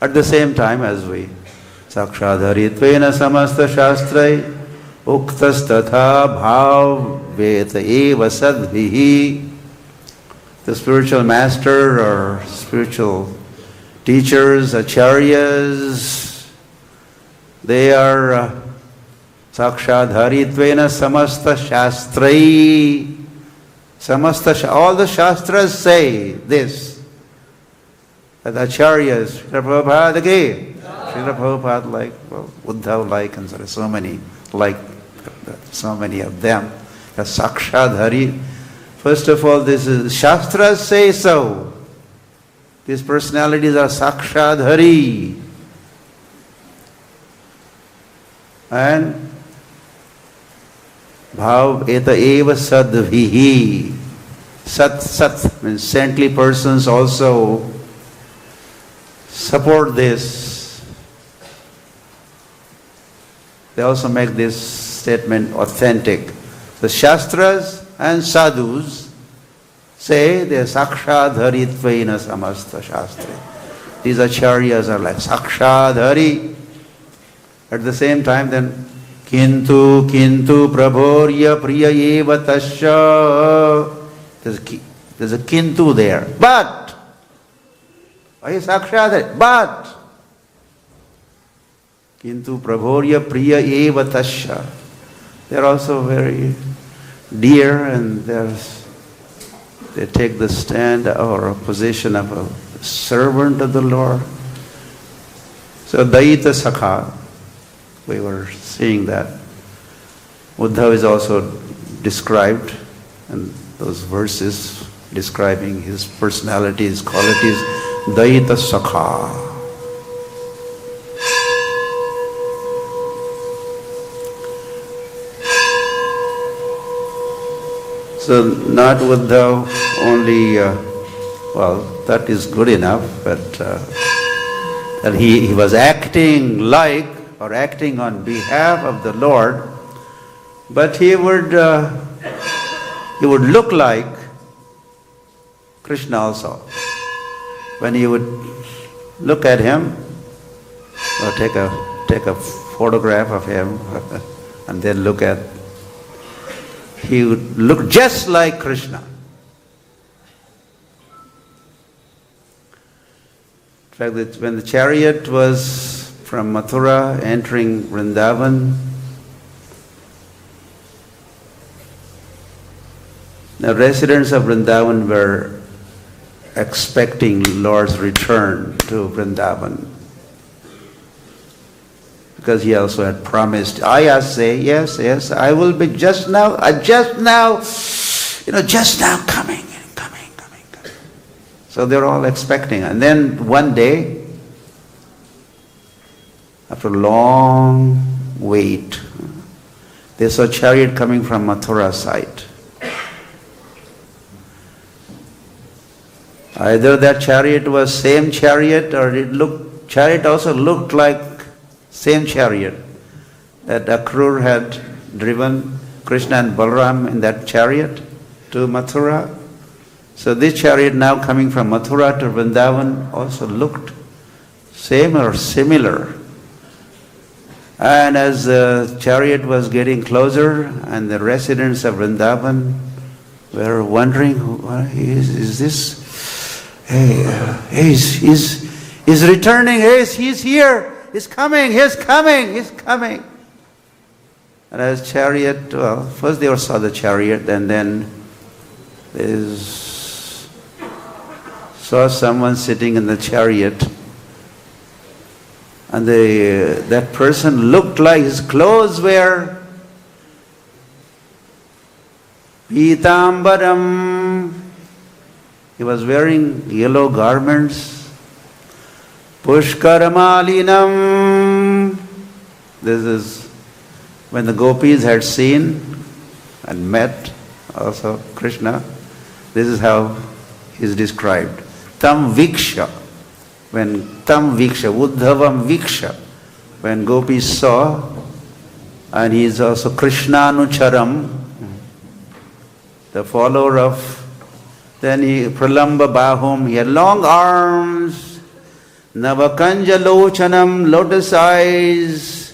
at the same time as we sakshadharitvena samasta shastrai uktas tatha vyapeta-viraha-jvarāḥ, the spiritual master or spiritual teachers, acharyas, they are sakshadharitvena samasta shastrai. All the shastras say this, that acharyas, Srila Prabhupada ki, Srila Prabhupada like, well, Uddhava like, and so many of them. The sakshadhari. First of all, this is shastras say so. These personalities are sakshadhari. And bhav eta eva sadvihi. Sat means saintly persons also support this. They also make this statement authentic. The Shastras and Sadhus say they are sakshadharitvena samasta shastra. These acharyas are like sakshadhari. At the same time then, Kintu prabhorya priya eva tasya. There's a kintu there. But, why is sakshadhari? But, Kintu prabhorya priya eva tasya. They're also very dear, and they take the stand or a position of a servant of the Lord. So Daita Sakha, we were seeing that. Uddhava is also described in those verses describing his personality, his qualities. Daita Sakha. So not Uddhava only, well, that is good enough, but that he was acting like or acting on behalf of the Lord, but he would look like Krishna also. When you would look at him, or take a photograph of him, and then look at, he would look just like Krishna. In fact, that when the chariot was from Mathura entering Vrindavan, the residents of Vrindavan were expecting Lord's return to Vrindavan, because he also had promised. I say, yes, I will be just now coming. So they're all expecting. And then one day, after a long wait, they saw a chariot coming from Mathura side. Either that chariot was same chariot, or chariot also looked like same chariot that Cakrur had driven Krishna and Balaram in that chariot to Mathura. So this chariot now coming from Mathura to Vrindavan also looked same or similar. And as the chariot was getting closer, and the residents of Vrindavan were wondering, is this? Is He's returning. Yes, he's here. He's coming. He's coming. He's coming. And as chariot, well, first they saw the chariot, and then they saw someone sitting in the chariot. And that person looked like his clothes were pītāmbaram. He was wearing yellow garments. Pushkaramalinam. This is when the gopīs had seen and met also Krishna. This is how he is described. Tam viksha. When tam viksha, uddhavam viksha. When gopīs saw, and he is also kṛṣṇa-anucharam, the follower of, then he pralamba bahum, he had long arms, navakanja lochanam, lotus eyes,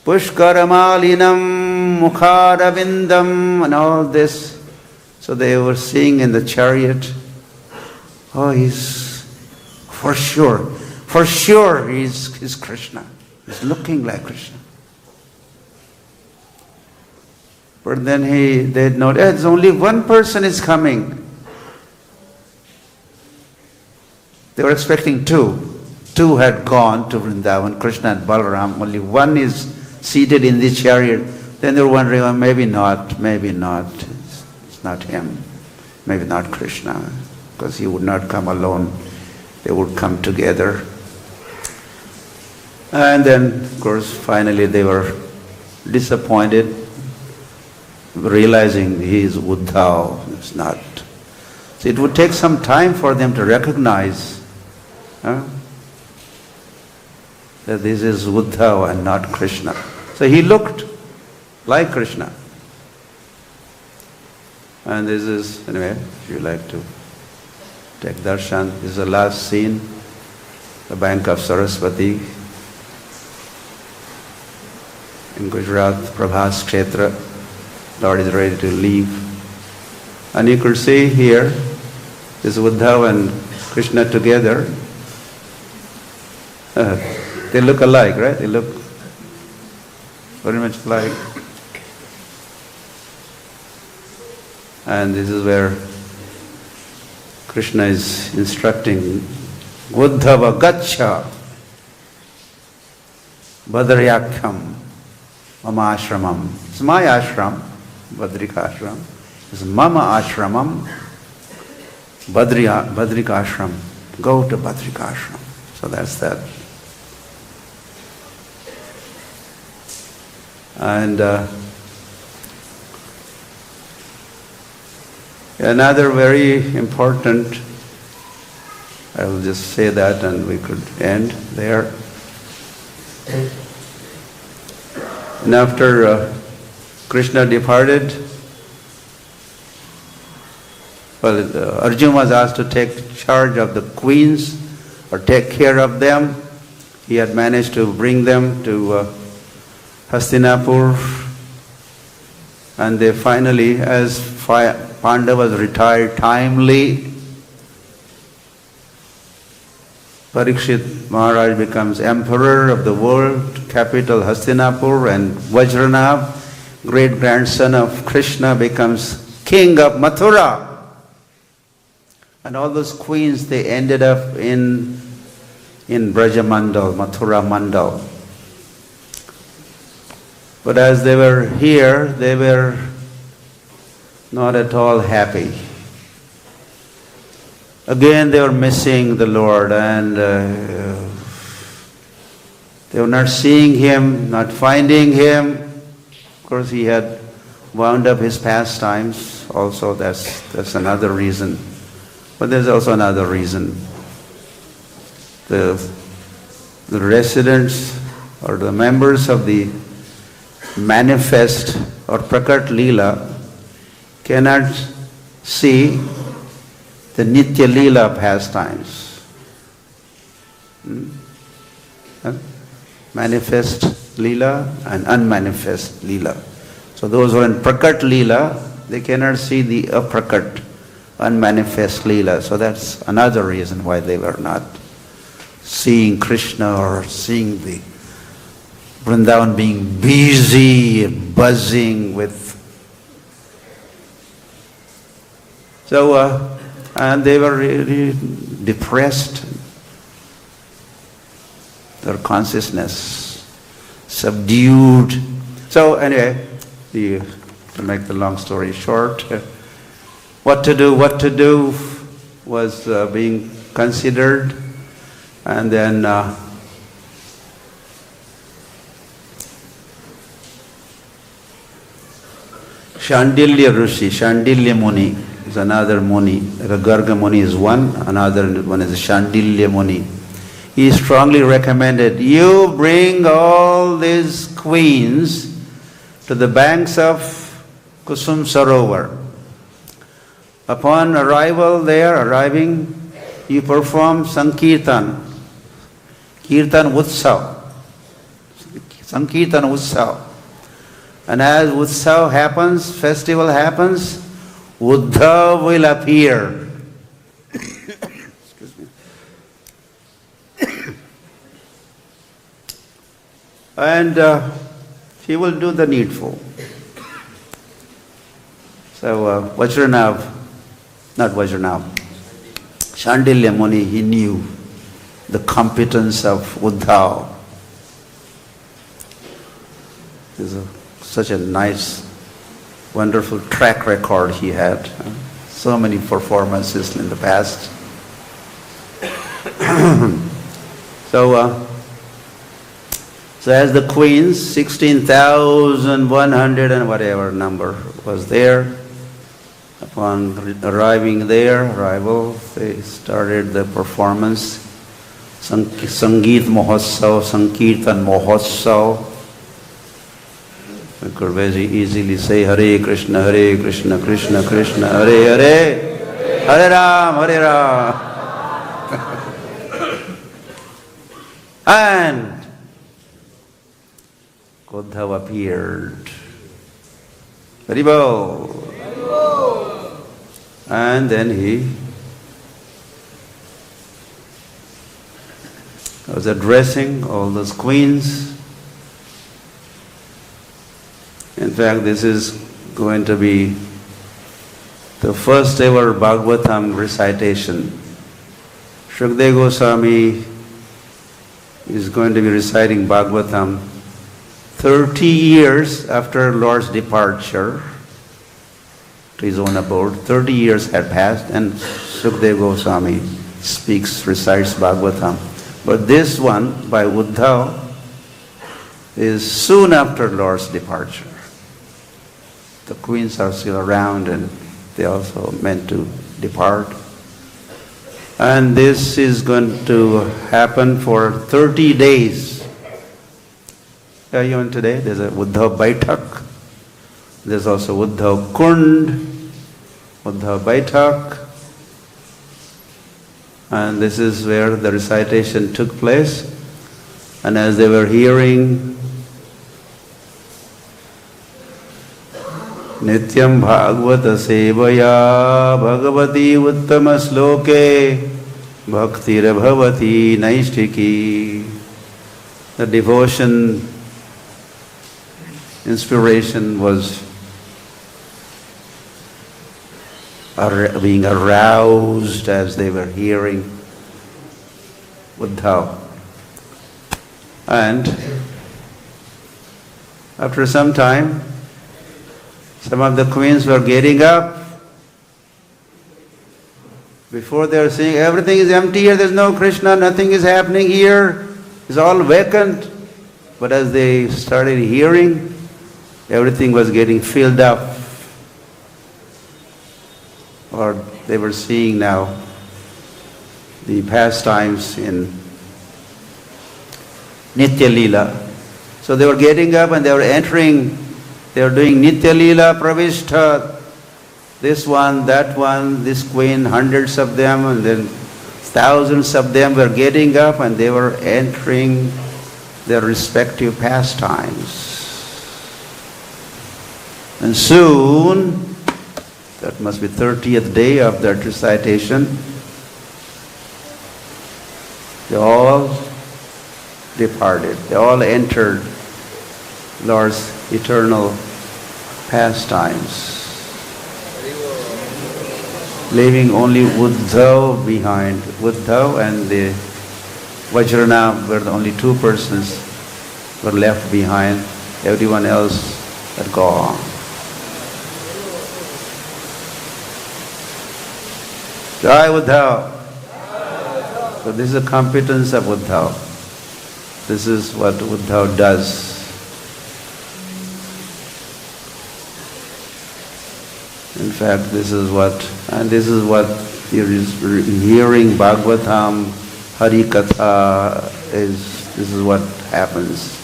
pushkaramalinam, mukharavindam, and all this. So they were seeing in the chariot, oh, he's for sure he's Krishna. He's looking like Krishna. But then they noticed only one person is coming. They were expecting two. Two had gone to Vrindavan, Krishna and Balaram. Only one is seated in the chariot. Then they were wondering, well, maybe not. It's not him. Maybe not Krishna, because he would not come alone. They would come together. And then, of course, finally they were disappointed, realizing he is Uddhava. It's not. So it would take some time for them to recognize that this is Uddhava and not Krishna. So he looked like Krishna. And this is, anyway, if you like to take darshan, this is the last scene, the bank of Saraswati in Gujarat, Prabhas Kshetra. Lord is ready to leave. And you could see here, this Uddhava and Krishna together. They look alike, right? They look very much alike. And this is where Krishna is instructing Uddhava Gaccha Badrayakham Mama Ashramam. It's my ashram, Badrika ashram. It's Mama ashramam, Badrika ashram. Go to Badrika ashram. So that's that. And another very important, I will just say that and we could end there. And after Krishna departed, Arjuna was asked to take charge of the queens or take care of them. He had managed to bring them to Hastinapur, and they finally, as Pandavas retired timely, Parikshit Maharaj becomes emperor of the world, capital Hastinapur, and Vajranath, great-grandson of Krishna, becomes king of Mathura. And all those queens, they ended up in Brajamandal, Mathura Mandal. But as they were here, they were not at all happy. Again, they were missing the Lord, and they were not seeing Him, not finding Him. Of course, He had wound up His pastimes. Also, that's another reason. But there's also another reason. The residents or the members of the manifest or prakat leela cannot see the nitya leela pastimes. Manifest leela and unmanifest leela. So those who are in prakat leela, they cannot see the aprakat, unmanifest leela. So that's another reason why they were not seeing Krishna or seeing the Vrindavan being busy, buzzing with. So, and they were really depressed. Their consciousness subdued. So anyway, to make the long story short, what to do was being considered, and then Shandilya Rishi, Shandilya Muni is another Muni. Garga Muni is one, another one is Shandilya Muni. He strongly recommended, you bring all these queens to the banks of Kusum Sarovar. Upon arriving, you perform Sankirtan, Kirtan Utsav, Sankirtan Utsav. And as Utsav happens, festival happens, Uddhava will appear. Excuse me. And he will do the needful. So Shandilya Muni, he knew the competence of Uddhava. Such a nice, wonderful track record he had. So many performances in the past. So as the queens, 16,100 and whatever number was there, upon arrival, they started the performance. Sangeet Mahotsav, Sankirtan Mahotsav. We could very easily say Hare Krishna, Krishna Krishna, Hare Hare, Hare Ram, Hare Ram. And Uddhava appeared. Haribol. And then he was addressing all those queens. In fact, this is going to be the first ever Bhagavatam recitation. Śukadeva Gosvāmī is going to be reciting Bhagavatam 30 years after Lord's departure to his own abode. 30 years had passed and Śukadeva Gosvāmī recites Bhagavatam. But this one by Uddhava is soon after Lord's departure. The queens are still around and they also meant to depart. And this is going to happen for 30 days. Even today there's a Uddhava Baitak. There's also Uddhava Kund, Uddhava Baitak. And this is where the recitation took place. And as they were hearing Nityam Bhagavata Sevaya Bhagavati Uttama Sloke Bhaktira Bhavati Naishtiki. The devotion, inspiration was being aroused as they were hearing Uddhava. And after some time, some of the queens were getting up. Before they were saying, everything is empty here, there's no Krishna, nothing is happening here, it's all vacant. But as they started hearing, everything was getting filled up. Or they were seeing now the pastimes in Nitya Leela. So they were getting up and they were entering. They were doing Nitya Leela Pravishta, this one, that one, this queen, hundreds of them, and then thousands of them were getting up and they were entering their respective pastimes. And soon, that must be 30th day of that recitation, They all departed. They all entered Lord's eternal pastimes, leaving only Uddhava behind. Uddhava and the Vajrana were the only two persons were left behind. Everyone else had gone. Jai Uddhava. So this is the competence of Uddhava. This is what Uddhava does. In fact, this is what you're hearing Bhagavatam, Harikatha this is what happens.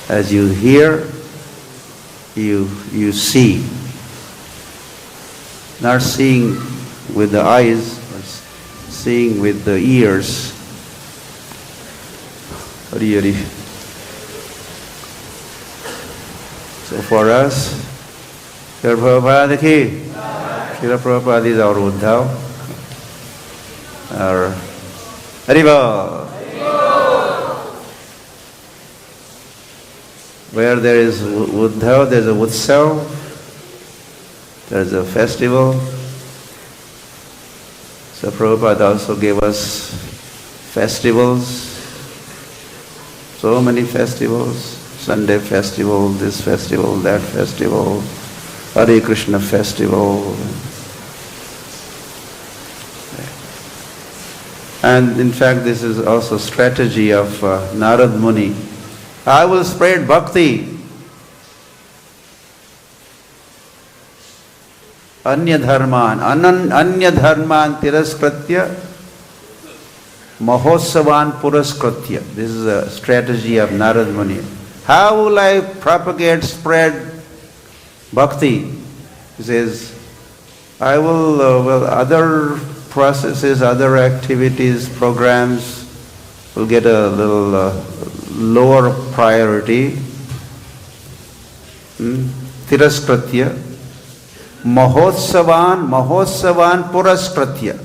As you hear, you see. Not seeing with the eyes, but seeing with the ears. Hari Hari. So for us, Srila Prabhupada ki, Srila Prabhupada is our Uddhava, our Hariva. Where there is Uddhava, there is a Utsav, there is a festival. So Prabhupada also gave us festivals, so many festivals, Sunday festival, this festival, that festival, Hare Krishna festival. And in fact, this is also strategy of Narad Muni. I will spread bhakti. Anya dharman tiraskritya mahotsavan puraskritya. This is a strategy of Narad Muni. How will I propagate, spread bhakti? He says, I will, other processes, other activities, programs will get a little lower priority. Tiraskritya. Mahotsavan puraskritya.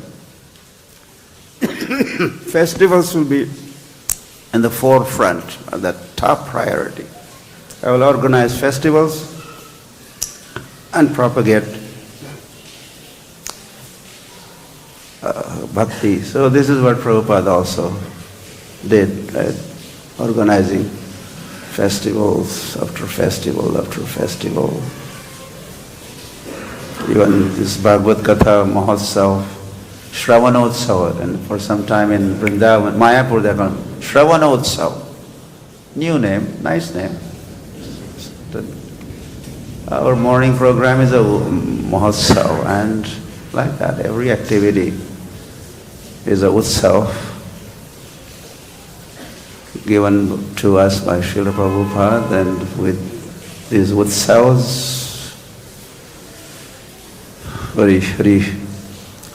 Festivals will be in the forefront, the top priority. I will organize festivals and propagate bhakti. So this is what Prabhupada also did, right? Organizing festivals after festival after festival. Even this Bhagavad Katha Mahotsav, Shravanotsav, and for some time in Vrindavan, Mayapur, they call it Shravanotsav. New name, nice name. Our morning program is a Mahotsav, and like that, every activity is a Utsav given to us by Srila Prabhupada, and with these Utsavas, Hari Hari,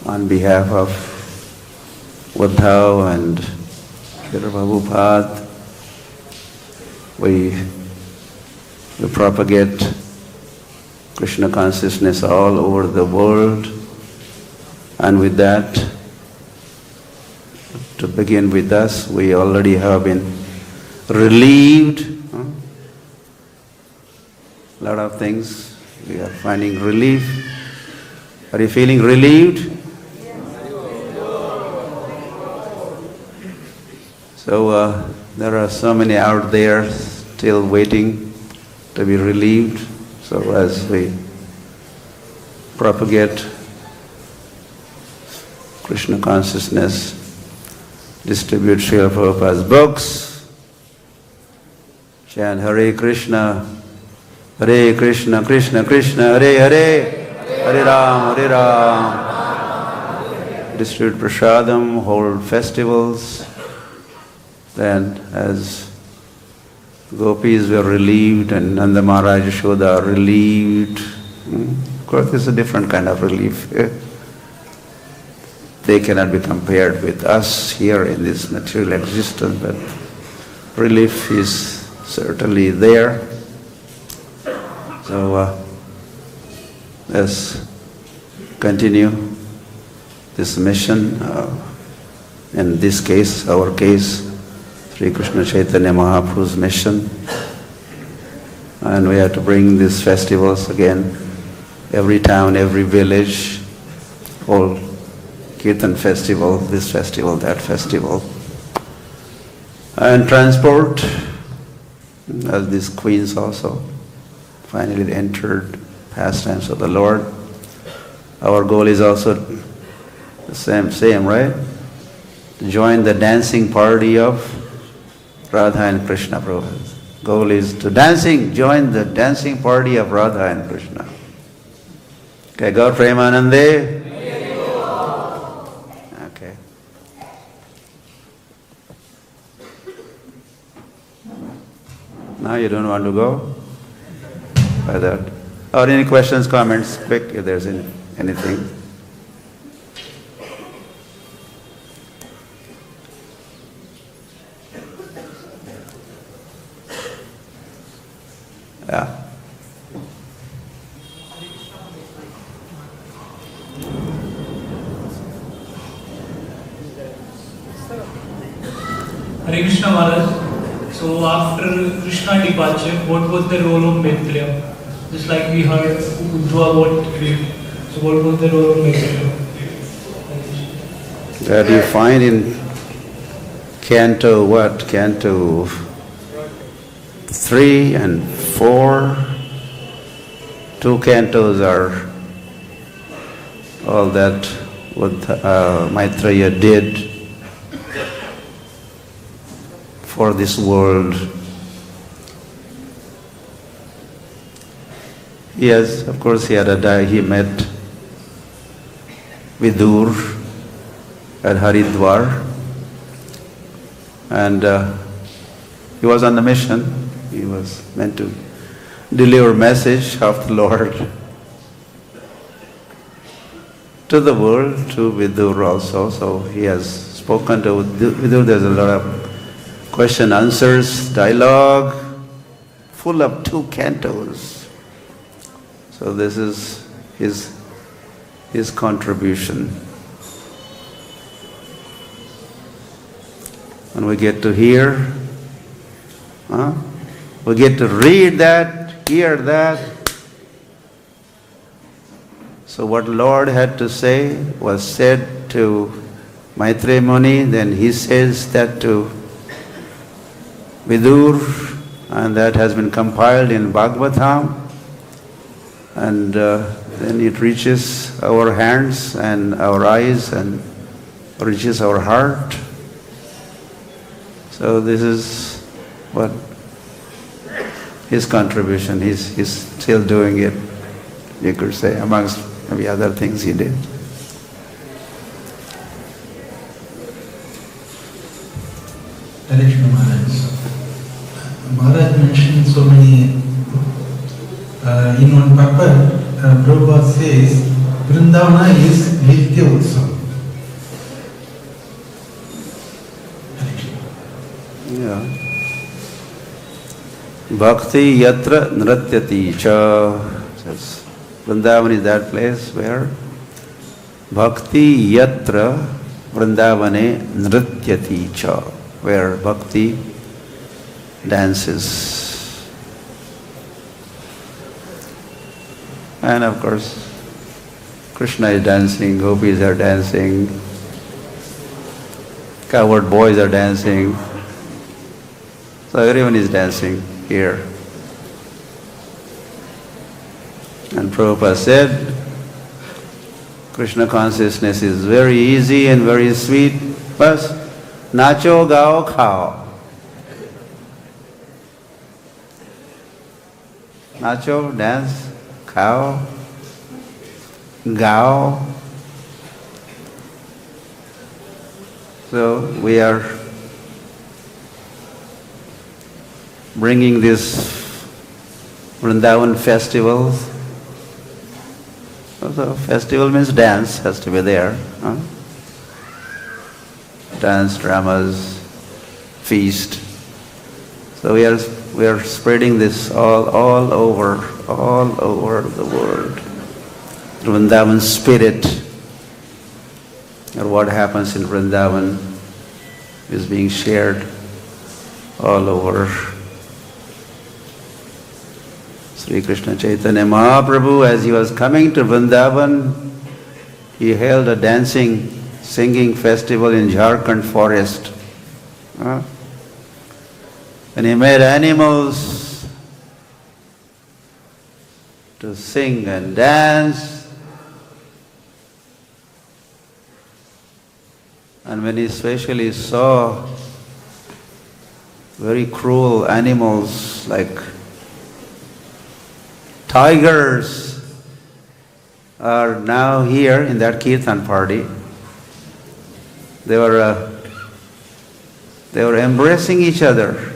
on behalf of Uddhava and Srila Prabhupada, we propagate Krishna consciousness all over the world. And with that, to begin with us, we already have been relieved. A lot of things we are finding relief. Are you feeling relieved? So there are so many out there still waiting to be relieved. So as we propagate Krishna consciousness, distribute Srila Prabhupada's books, chant Hare Krishna, Krishna Krishna, Hare Hare, Hare Ram, distribute prasadam, hold festivals. Then as gopīs were relieved and Nanda Maharaj Yashoda are relieved. Of course, it's a different kind of relief. They cannot be compared with us here in this material existence, but relief is certainly there. So let's continue this mission in this case, our case, Sri Krishna Chaitanya Mahaprabhu's mission. And we have to bring these festivals again, every town, every village, whole Kirtan festival, this festival, that festival. And transport, as these queens also finally entered pastimes of the Lord. Our goal is also the same, right? To join the dancing party of Radha and Krishna Prabhu. Goal is to join the dancing party of Radha and Krishna. Okay, God Premanande. Okay. Now you don't want to go? By that. Or any questions, comments, quick if there's anything. Yeah. Hare Krishna Maharaj. So after Krishna departure, what was the role of Maitreya? Just like we heard Uddhava what did. So what was the role of Maitreya? That you find in Canto what? Canto 3 and 4. 2 cantos are all that what Maitreya did for this world. Yes, of course he met Vidur at Haridwar, and he was on the mission. He was meant to deliver message of the Lord to the world, to Vidur also. So he has spoken to Vidur. There's a lot of question answers, dialogue, full of 2 cantos. So this is his contribution. And we get to hear, we get to read that, hear that. So what Lord had to say was said to Maitreya Muni, then he says that to Vidur, and that has been compiled in Bhagavatam, and then it reaches our hands and our eyes and reaches our heart. So this is what his contribution. He's still doing it, you could say, amongst maybe other things he did. Hare Krishna Maharaj. Maharaj mentioned so many. In one paper, Prabhupada says, Vrindavan is Nitya Utsavam. Yeah. Bhakti yatra nrityati cha. Vrindavan is that place where Bhakti yatra Vrindavane nrityati cha, where bhakti dances. And of course, Krishna is dancing, gopīs are dancing, coward boys are dancing. So everyone is dancing here. And Prabhupada said, Krishna consciousness is very easy and very sweet. Bas, nacho gao khao. Nacho, dance, khao, gao. So we are bringing this Vrindavan festival. So festival means dance has to be there. Huh? Dance, dramas, feast. So we are spreading this all over the world. Vrindavan spirit, or what happens in Vrindavan is being shared all over. Sri Krishna Chaitanya Mahaprabhu, as he was coming to Vrindavan, he held a dancing, singing festival in Jharkhand forest. And he made animals to sing and dance. And when he especially saw very cruel animals like tigers are now here in that kirtan party, they were embracing each other.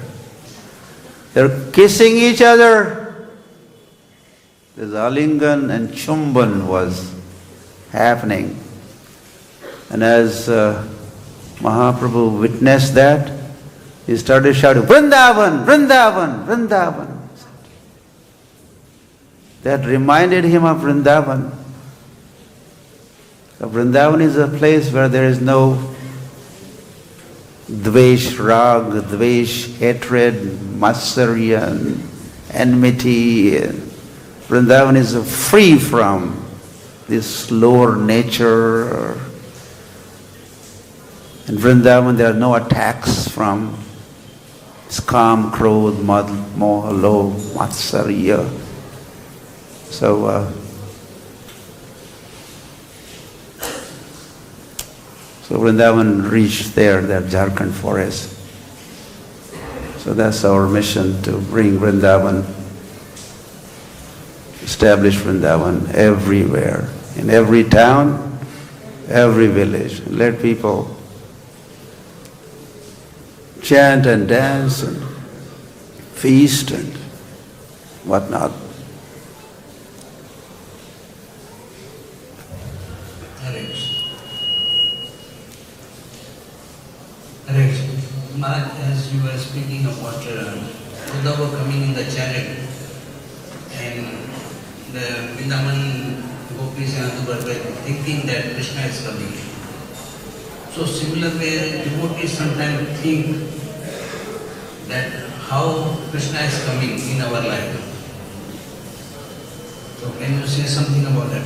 They were kissing each other. This alingan and chumban was happening. And as Mahaprabhu witnessed that, he started shouting, Vrindavan, Vrindavan, Vrindavan. That reminded him of Vrindavan. So Vrindavan is a place where there is no dvesh, rag, dvesh, hatred, matsarya, enmity. Vrindavan is free from this lower nature. In Vrindavan there are no attacks from skam, krodh, mad, moha, lobh, matsarya. So Vrindavan reached there, that Jharkhand forest. So that's our mission, to bring Vrindavan, establish Vrindavan everywhere, in every town, every village. Let people chant and dance and feast and whatnot. Maharaj, as you were speaking about Uddhava coming in the chariot, and the Vrindavan gopīs and others were thinking that Krishna is coming. So similar way, devotees sometimes think that how Krishna is coming in our life. So can you say something about that?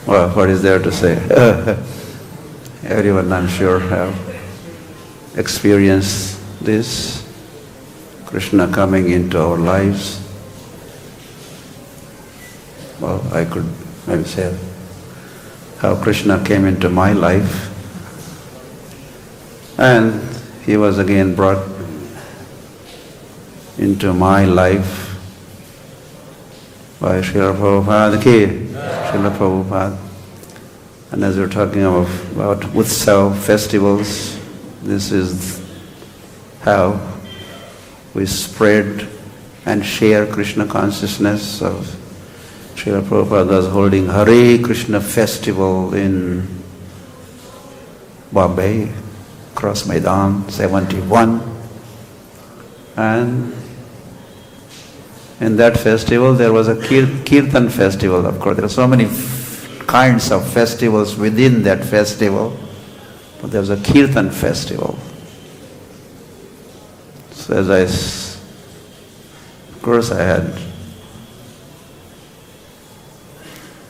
Well, what is there to say? Everyone, I'm sure, have experienced this, Krishna coming into our lives. Well, I could maybe say how Krishna came into my life, and he was again brought into my life by Śrīla Prabhupada ki, Śrīla Prabhupada. And as we're talking about Uddhava festivals, this is how we spread and share Krishna consciousness. Of Śrīla Prabhupada was holding Hare Krishna festival in Bombay, Cross Maidan, 71. And in that festival there was a kirtan festival. Of course, there are so many kinds of festivals within that festival, but there was a kirtan festival. So of course I had,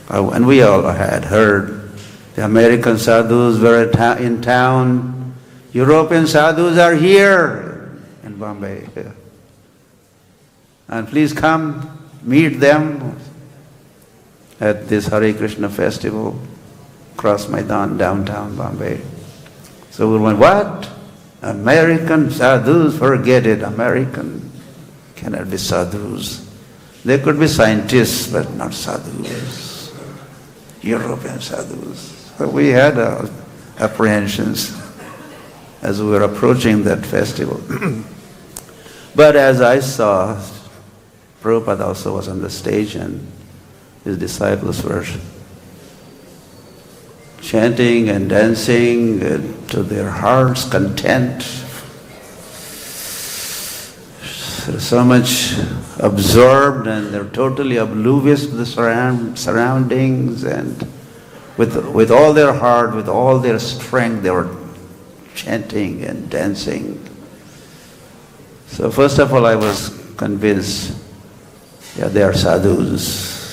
and we all had heard, the American sadhus were in town, European sadhus are here in Bombay. And please come meet them at this Hare Krishna festival, Cross Maidan, downtown Bombay. So we went, what? American sadhus? Forget it, American cannot be sadhus. They could be scientists, but not sadhus. European sadhus. So we had apprehensions as we were approaching that festival. But as I saw, Prabhupada also was on the stage and his disciples were chanting and dancing to their heart's content. So much absorbed and they're totally oblivious to the surroundings, and with all their heart, with all their strength, they were chanting and dancing. So first of all, I was convinced, yeah, they are sadhus.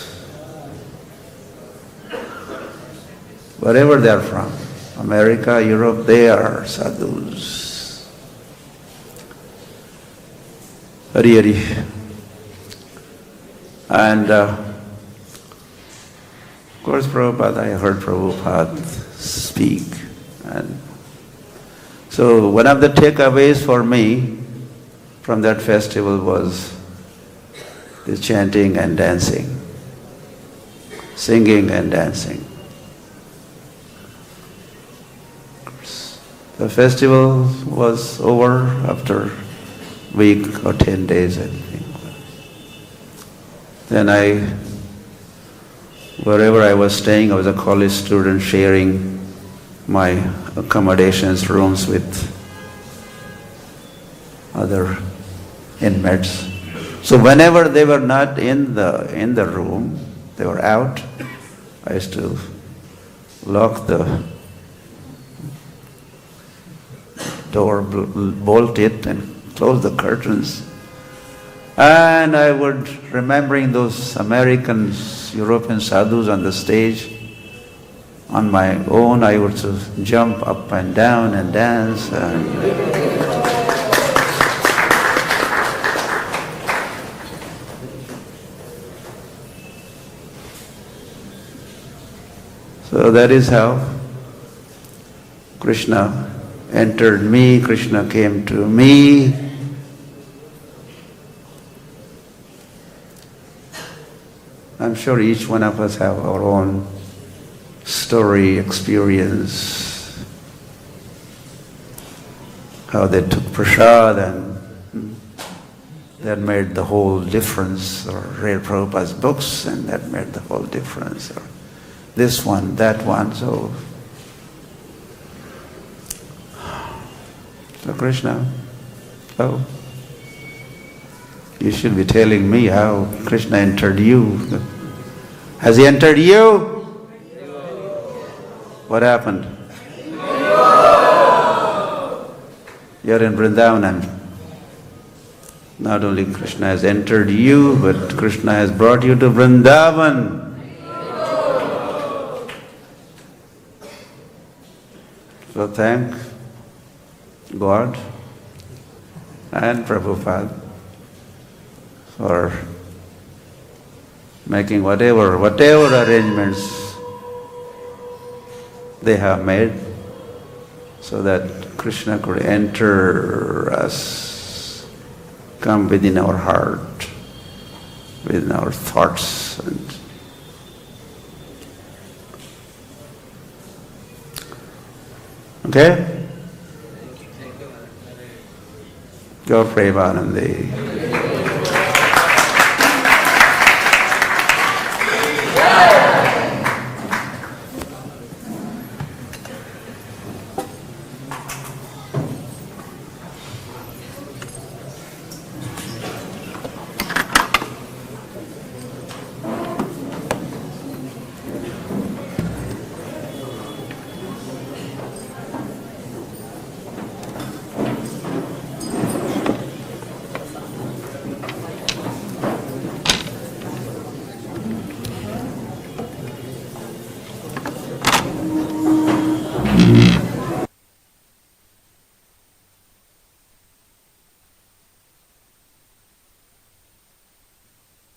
Wherever they are from, America, Europe, they are sadhus. Hari Hari. And of course, Prabhupada, I heard Prabhupada speak. And so one of the takeaways for me from that festival was this chanting and dancing, singing and dancing. The festival was over after a week or 10 days, I think. Then wherever I was staying, I was a college student sharing my accommodations rooms with other inmates. So whenever they were not in the room, they were out, I used to lock the door, bolt it, and close the curtains. And I would, remembering those Americans, European sadhus on the stage, on my own, I would jump up and down and dance. So that is how Krishna entered me, Krishna came to me. I'm sure each one of us have our own story, experience, how they took prasad and that made the whole difference, or read Prabhupada's books and that made the whole difference, or this one, that one. So Krishna, oh, you should be telling me how Krishna entered you. Has he entered you? What happened? You're in Vrindavan. Not only Krishna has entered you, but Krishna has brought you to Vrindavan. So thank God and Prabhupada for making whatever arrangements they have made so that Krishna could enter us, come within our heart, within our thoughts. And okay? Go Premanande.